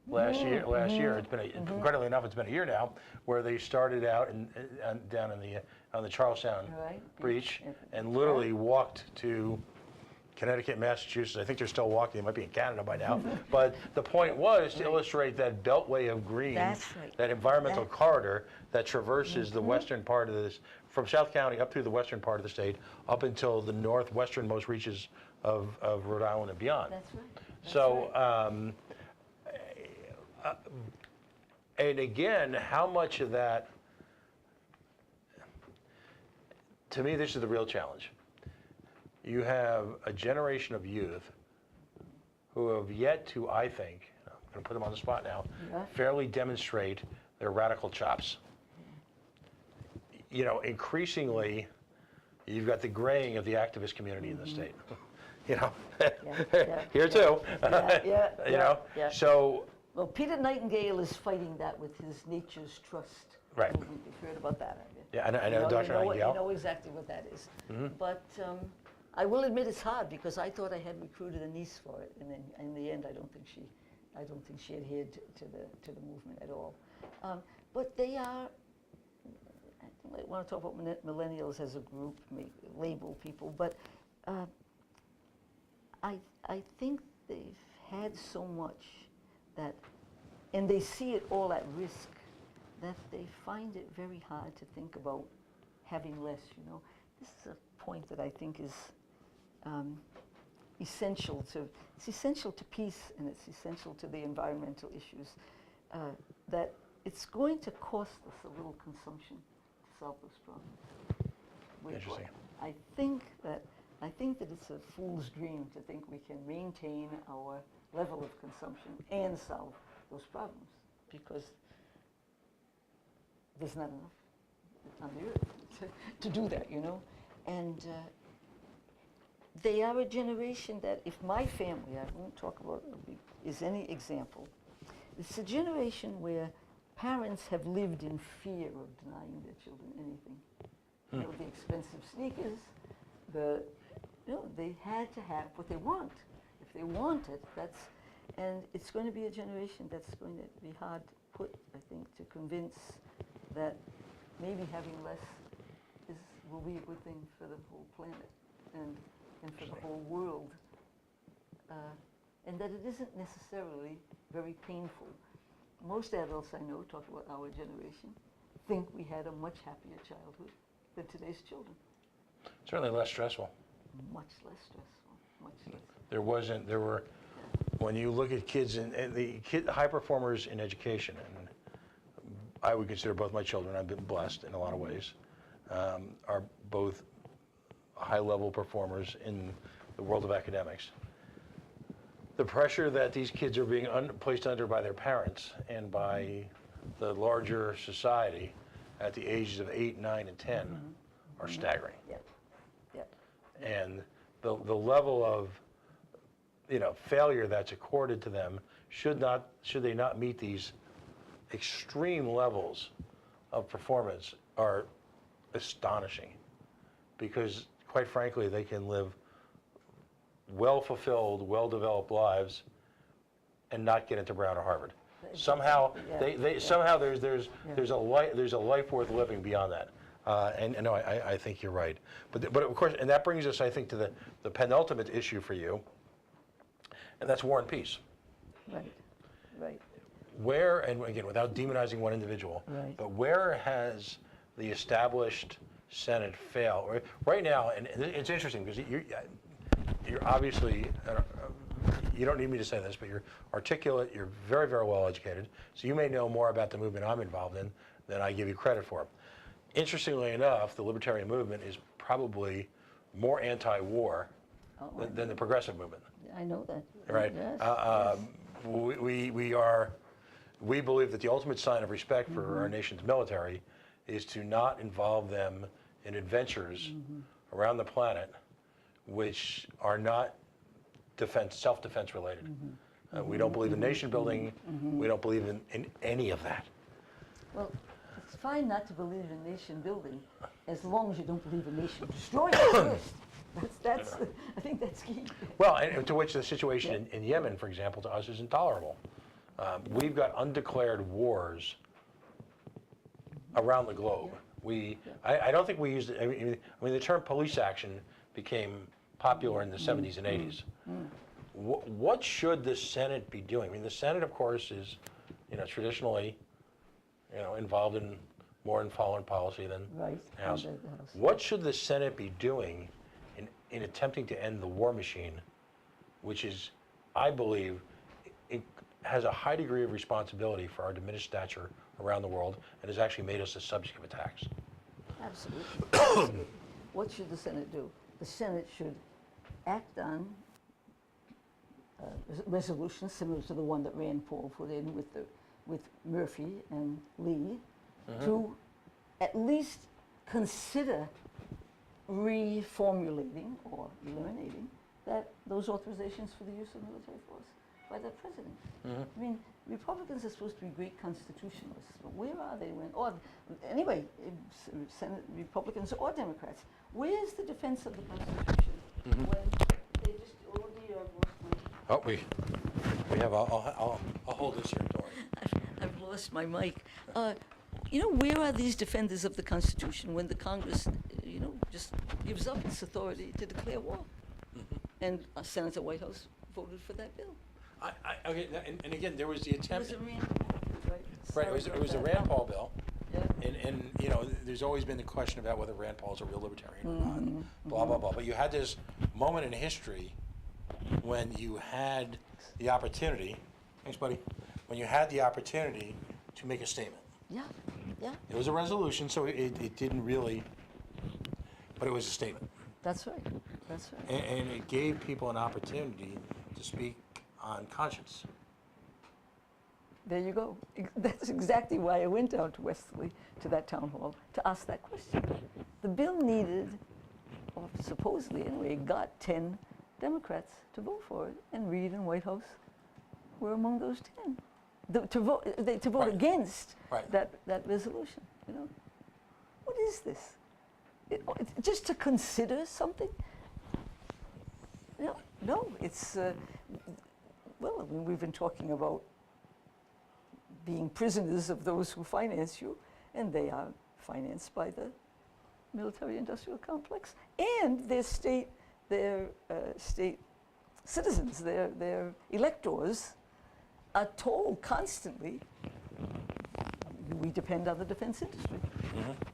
last year. It's been incredibly enough. It's been a year now, where they started out down on the Charlestown Right. Breach Yeah. and literally walked to Connecticut, Massachusetts. I think they're still walking. They might be in Canada by now. But the point was to illustrate that beltway of green, That's right. that environmental corridor that traverses the western part of this, from South County up through the western part of the state, up until the northwesternmost reaches of Rhode Island and beyond. That's right. That's So, right. and again, how much of that, to me, this is the real challenge. You have a generation of youth who have yet to, I think, I'm going to put them on the spot now, Yeah. fairly demonstrate their radical chops. You know, increasingly, you've got the graying of the activist community in the state. You know, yeah, here too. Yeah, You know, yeah. so Well, Peter Nightingale is fighting that with his Nature's Trust Right. movement. You've heard about that, have you? yeah, I know You Dr. know, Nightingale. you know exactly what that is. But I will admit it's hard because I thought I had recruited a niece for it, and then in the end, I don't think she adhered to the movement at all. But they are. I want to talk about millennials as a group, label people, but I think they've had so much that, and they see it all at risk, that they find it very hard to think about having less, you know. This is a point that I think is essential to peace, and it's essential to the environmental issues, that it's going to cost us a little consumption to solve those problems. Interesting. I think that it's a fool's dream to think we can maintain our level of consumption and solve those problems, because there's not enough on the earth to do that, you know. And they are a generation that, if my family, I won't talk about it, is any example, it's a generation where parents have lived in fear of denying their children anything. You know, the expensive sneakers, they had to have what they want. If they want it, and it's going to be a generation that's going to be hard put, I think, to convince that maybe having less will be a good thing for the whole planet and for the whole world. And that it isn't necessarily very painful. Most adults I know, talk about our generation, think we had a much happier childhood than today's children. Certainly less stressful. Much less stressful, much less. There were, when you look at kids and high performers in education, and I would consider both my children, I've been blessed in a lot of ways, are both high-level performers in the world of academics. The pressure that these kids are being placed under by their parents and by the larger society at the ages of 8, 9, and 10 are staggering. Yep. Yep. And the level of failure that's accorded to them should they not meet these extreme levels of performance are astonishing, because quite frankly they can live well-fulfilled, well-developed lives and not get into Brown or Harvard. Somehow somehow there's a life worth living beyond that. And no, I think you're right. But of course, and that brings us, I think, to the penultimate issue for you, and that's war and peace. Right, right. Where, and again, without demonizing one individual, Right. but where has the established Senate failed? Right now, and it's interesting because you're obviously, you don't need me to say this, but you're articulate, you're very, very well educated, so you may know more about the movement I'm involved in than I give you credit for. Interestingly enough, the libertarian movement is probably more anti-war than the progressive movement. I know that. Right. Yes. We believe that the ultimate sign of respect for our nation's military is to not involve them in adventures around the planet which are not self-defense related. We don't believe in nation building. We don't believe in any of that. Well, it's fine not to believe in nation building as long as you don't believe in nation destroying first. I think that's key. Well, and to which the situation in Yemen, for example, to us is intolerable. We've got undeclared wars around the globe. I don't think we used it. I mean, the term police action became popular in the 70s and 80s. What should the Senate be doing? I mean, the Senate, of course, is, traditionally, involved in more in foreign policy than the House. What should the Senate be doing in attempting to end the war machine, which is, I believe, it has a high degree of responsibility for our diminished stature around the world and has actually made us a subject of attacks? Absolutely. What should the Senate do? The Senate should act on resolutions similar to the one that Rand Paul put in with Murphy and Lee to at least consider reformulating or eliminating those authorizations for the use of military force by the president. I mean, Republicans are supposed to be great constitutionalists, but where are they anyway, Senate Republicans or Democrats, where's the defense of the Constitution when they just, Oh, we have, I'll hold this here, don't worry. I've lost my mic. Where are these defenders of the Constitution when the Congress, just gives up its authority to declare war? And Senator Whitehouse voted for that bill. Okay, and again, there was the attempt. It was a Rand Paul bill, right? Right, it was a Rand Paul bill. Yeah. And there's always been the question about whether Rand Paul is a real libertarian or not, blah, blah, blah. But you had this moment in history when you had the opportunity, thanks buddy, when you had the opportunity to make a statement. Yeah, yeah. It was a resolution, so it didn't really, but it was a statement. That's right, that's right. And it gave people an opportunity to speak on conscience. There you go. That's exactly why I went down to Westerly, to that town hall, to ask that question. The bill needed, or supposedly anyway, got 10 Democrats to vote for it, and Reid and Whitehouse were among those 10. To vote against that resolution. What is this? Just to consider something? No. It's we've been talking about being prisoners of those who finance you, and they are financed by the military-industrial complex and their state citizens, their electors are told constantly, we depend on the defense industry.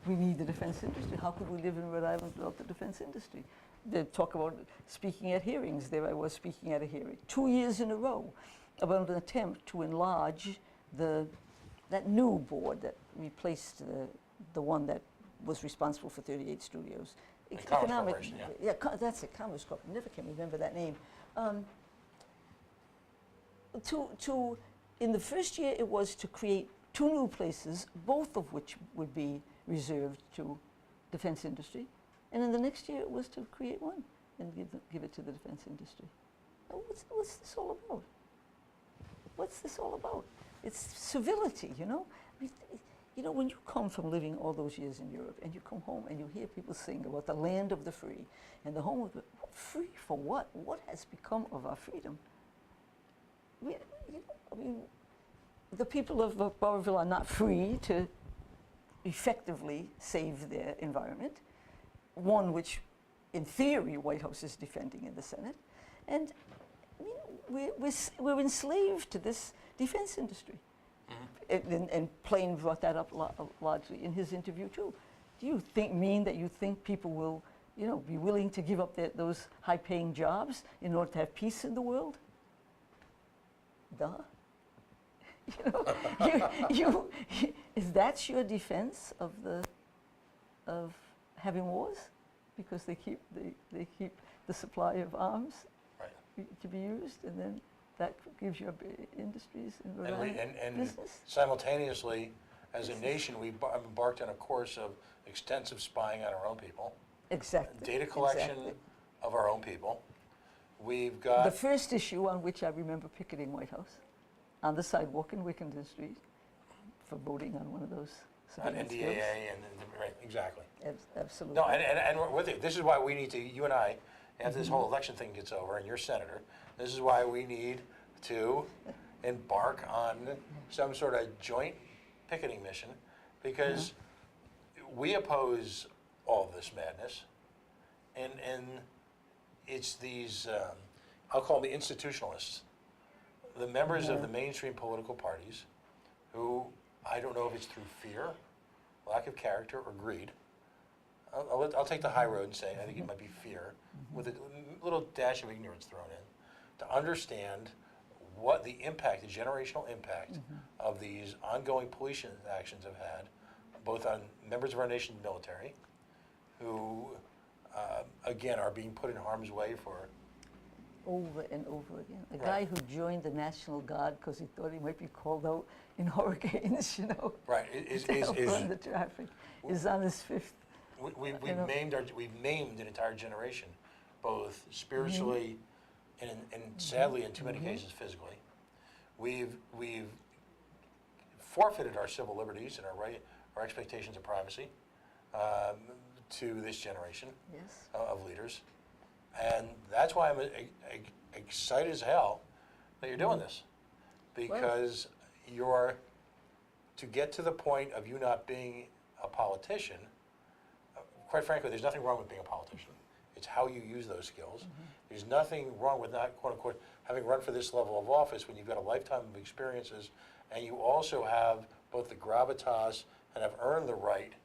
We need the defense industry. How could we live in Rhode Island without the defense industry? They talk about speaking at hearings. There I was speaking at a hearing 2 years in a row about an attempt to enlarge that new board that replaced the one that was responsible for 38 studios. Commerce Corporation, yeah. That's it, Commerce Corp. Never can remember that name. In the first year, it was to create 2 new places, both of which would be reserved to defense industry. And in the next year, it was to create one and give it to the defense industry. Now, what's this all about? What's this all about? It's civility, you know? You know, when you come from living all those years in Europe and you come home and you hear people sing about the land of the free and the home of the free for what? What has become of our freedom? The people of Burrillville are not free to effectively save their environment, one which, in theory, White House is defending in the Senate. And we're enslaved to this defense industry. And Plain brought that up largely in his interview too. Do you mean that you think people will, be willing to give up those high-paying jobs in order to have peace in the world? Duh. Is that your defense of having wars? Because they keep the supply of arms to be used, and then that gives your industries in Rhode Island and business. simultaneously, as a nation, we embarked on a course of extensive spying on our own people. Exactly. Data collection of our own people. We've got the first issue on which I remember picketing White House, on the sidewalk in Wickenden Street, for voting on one of those on surveillance NDAA bills. right, exactly. Absolutely. No, and we're with you. This is why we need to, you and I, after this whole election thing gets over, and you're senator, this is why we need to embark on some sort of joint picketing mission, because we oppose all of this madness, and it's these, I'll call them the institutionalists, the members of the mainstream political parties, who, I don't know if it's through fear, lack of character, or greed. I'll take the high road and say I think it might be fear, with a little dash of ignorance thrown in, to understand what the impact, the generational impact of these ongoing police actions have had, both on members of our nation's military, who, again, are being put in harm's way for over and over again. A guy who joined the National Guard because he thought he might be called out in hurricanes, Right. to help run the traffic, is on his 5th. We've maimed an entire generation, both spiritually and sadly, in too many cases, physically. We've forfeited our civil liberties and our expectations of privacy to this generation of leaders. And that's why I'm excited as hell that you're doing this, because you're, to get to the point of you not being a politician, quite frankly, there's nothing wrong with being a politician. It's how you use those skills. There's nothing wrong with not, quote unquote, having run for this level of office when you've got a lifetime of experiences, and you also have both the gravitas and have earned the right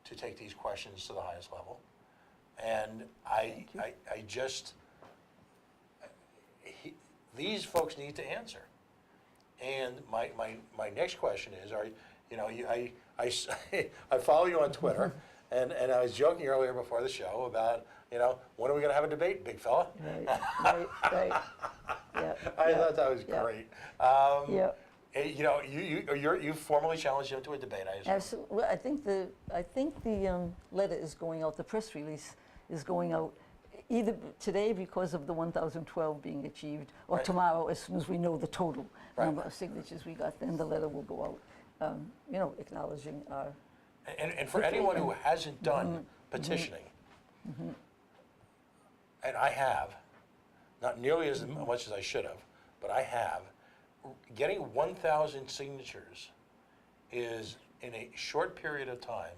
to take these questions to the highest level. And these folks need to answer. And my next question is, I follow you on Twitter, and I was joking earlier before the show about, when are we going to have a debate, big fella? Right. Yeah. I thought that was great. Yeah. You formally challenged him to a debate, I assume. Absolutely. Well, I think the letter is going out. The press release is going out either today because of the 1,012 being achieved, or tomorrow as soon as we know the total number of signatures we got. Then the letter will go out, acknowledging our. And for anyone who hasn't done petitioning, and I have, not nearly as much as I should have, but I have. Getting 1,000 signatures is, in a short period of time,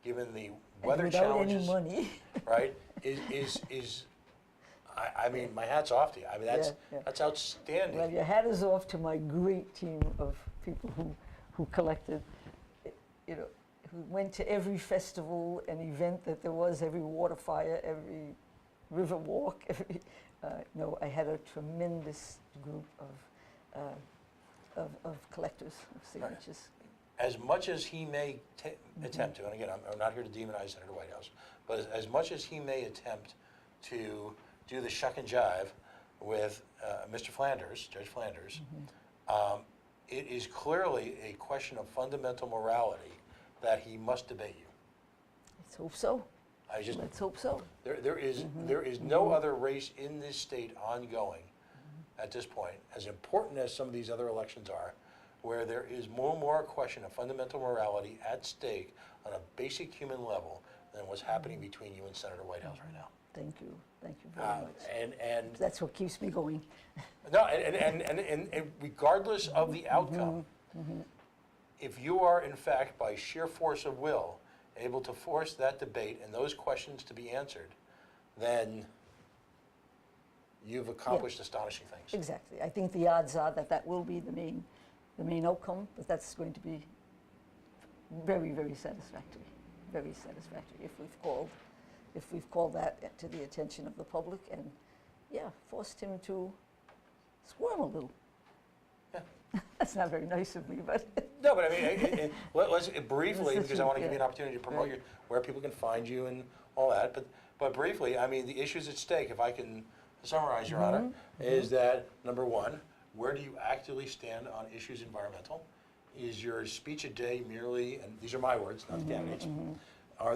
given the weather challenges, any money, right, is I mean, my hat's off to you. I mean, that's outstanding. Well, your hat is off to my great team of people who collected, you know, who went to every festival and event that there was, every water fire, every river walk. No, I had a tremendous group of collectors of signatures. As much as he may attempt to, and again, I'm not here to demonize Senator Whitehouse, but as much as he may attempt to do the shuck and jive with Mr. Flanders, Judge Flanders, it is clearly a question of fundamental morality that he must debate you. Let's hope so. Let's hope so. There is no other race in this state ongoing at this point, as important as some of these other elections are, where there is more a question of fundamental morality at stake on a basic human level than what's happening between you and Senator Whitehouse right now. Thank you very much. And that's what keeps me going. No, and regardless of the outcome, if you are in fact by sheer force of will able to force that debate and those questions to be answered, then you've accomplished astonishing things. Exactly. I think the odds are that will be the main outcome, but that's going to be very, very satisfactory. Very satisfactory if we've called that to the attention of the public and, forced him to squirm a little. Yeah. That's not very nice of me, but. No, but I mean, let's briefly, because I want to give you an opportunity to promote where people can find you and all that, but briefly, I mean, the issues at stake, if I can summarize, Your Honor, is that, number one, where do you actually stand on issues environmental? Is your speech a day merely, and these are my words, not the candidates,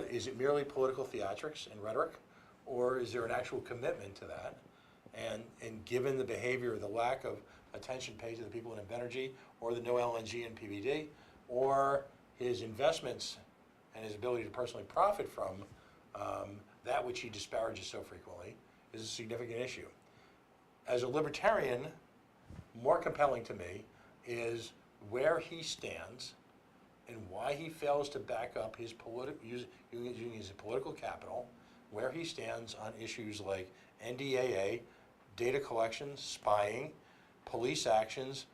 is it merely political theatrics and rhetoric, or is there an actual commitment to that? And given the behavior, the lack of attention paid to the people in Invenergy, or the no LNG and PVD, or his investments and his ability to personally profit from that which he disparages so frequently, is a significant issue. As a libertarian, more compelling to me is where he stands and why he fails to back up his using his political capital, where he stands on issues like NDAA, data collection, spying, police actions,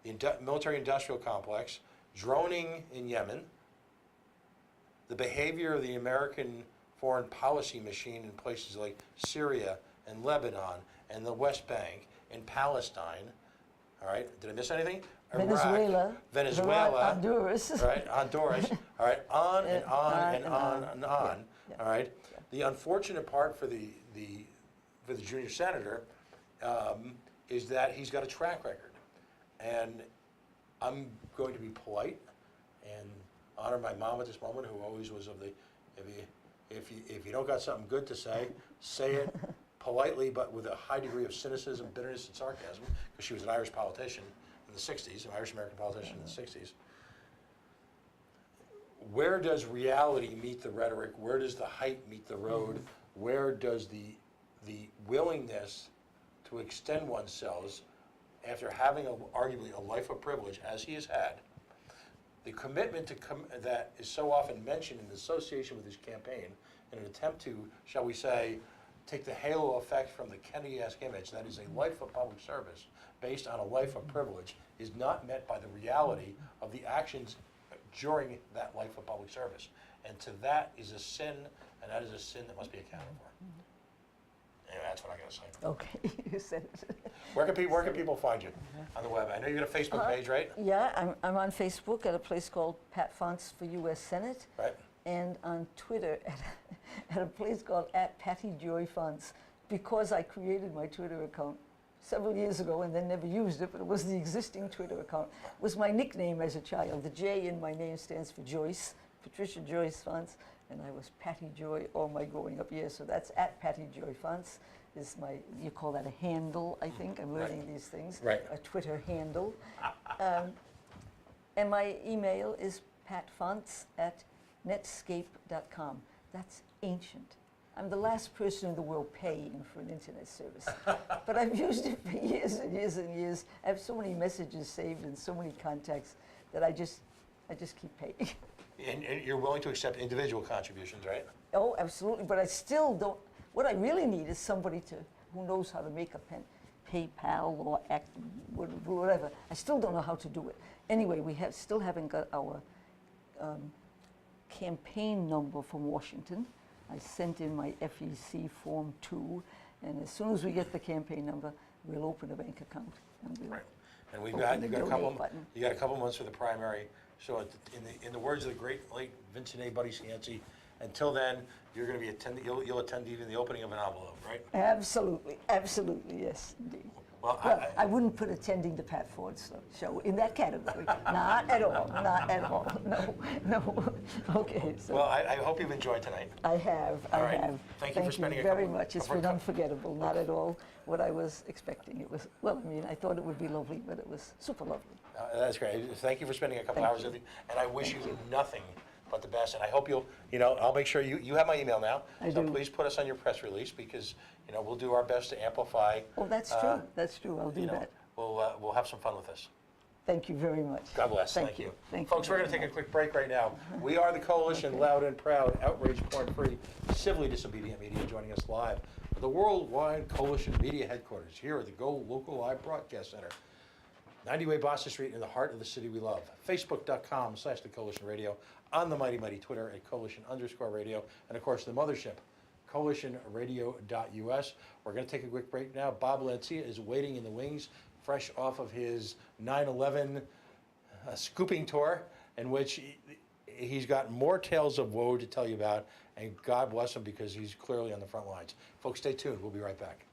the military-industrial complex, droning in Yemen, the behavior of the American foreign policy machine in places like Syria and Lebanon and the West Bank and Palestine. All right, did I miss anything? Venezuela, Honduras. Right, Honduras. All right, on and on and on and on. All right. The unfortunate part for the junior senator is that he's got a track record, and I'm going to be polite and honor my mom at this moment, who always was of the if you don't got something good to say it politely, but with a high degree of cynicism, bitterness, and sarcasm, because she was an Irish politician in the 60s, an Irish-American politician in the 60s. Where does reality meet the rhetoric? Where does the hype meet the road? Where does the willingness to extend oneself after having arguably a life of privilege, as he has had, the commitment that is so often mentioned in association with his campaign in an attempt to, shall we say, take the halo effect from the Kennedy-esque image, that is a life of public service based on a life of privilege, is not met by the reality of the actions during that life of public service. And to that is a sin, and that is a sin that must be accounted for. Anyway, that's what I gotta say. Okay, you said it. Where can people find you on the web? I know you got a Facebook page, right? Yeah, I'm on Facebook at a place called Pat Fonts for U.S. Senate. Right. And on Twitter at a place called @PattyJoyFonts, because I created my Twitter account several years ago and then never used it, but it was the existing Twitter account. It was my nickname as a child. The J in my name stands for Joyce, Patricia Joyce Fonts, and I was Patty Joy all my growing up years. So that's @PattyJoyFonts is my, you call that a handle, I think. I'm learning these things. Right. A Twitter handle. And my email is patfonts@netscape.com. That's ancient. I'm the last person in the world paying for an internet service. But I've used it for years and years and years. I have so many messages saved and so many contacts that I just keep paying. And you're willing to accept individual contributions, right? Oh, absolutely, but I still don't, what I really need is somebody to who knows how to make a PayPal or whatever. I still don't know how to do it. Anyway, we still haven't got our campaign number from Washington. I sent in my FEC Form 2, and as soon as we get the campaign number, we'll open a bank account. And we'll Right. And open the donate button. you got a couple months for the primary. So in the words of the great late Vincent A. Buddy Cianci, until then, you're going to be you'll attend even the opening of an envelope, right? Absolutely, absolutely, yes, indeed. Well, I wouldn't put attending the Pat Ford's show in that category. Not at all, not at all. No, no. Okay, so. Well, I hope you've enjoyed tonight. I have, All I right. have. Thank you for spending a very couple- much. It's for a been cou- unforgettable, not at all what I was expecting. It was, well, I mean, I thought it would be lovely, but it was super lovely. That's great. Thank you for spending a couple Thank hours you. with me, and I wish you Thank you. nothing but the best. And I hope I'll make sure you have my email now. I So do. please put us on your press release because, we'll do our best to amplify. Oh, that's true, that's true. I'll do that. We'll have some fun with this. Thank you very much. God bless. Thank you. Thank you Folks, we're going to very take a much. quick break right now. We are the Coalition, loud and proud, outrage, porn-free, civilly disobedient media, joining us live at the Worldwide Coalition Media Headquarters here at the Go Local Live Broadcast Center, 90 Way Boston Street, in the heart of the city we love. Facebook.com/The Coalition Radio, on the mighty Twitter at Coalition_radio, and of course the mothership, CoalitionRadio.us. We're going to take a quick break now. Bob Lancia is waiting in the wings, fresh off of his 9/11 scooping tour, in which he's got more tales of woe to tell you about, and God bless him because he's clearly on the front lines. Folks, stay tuned. We'll be right back.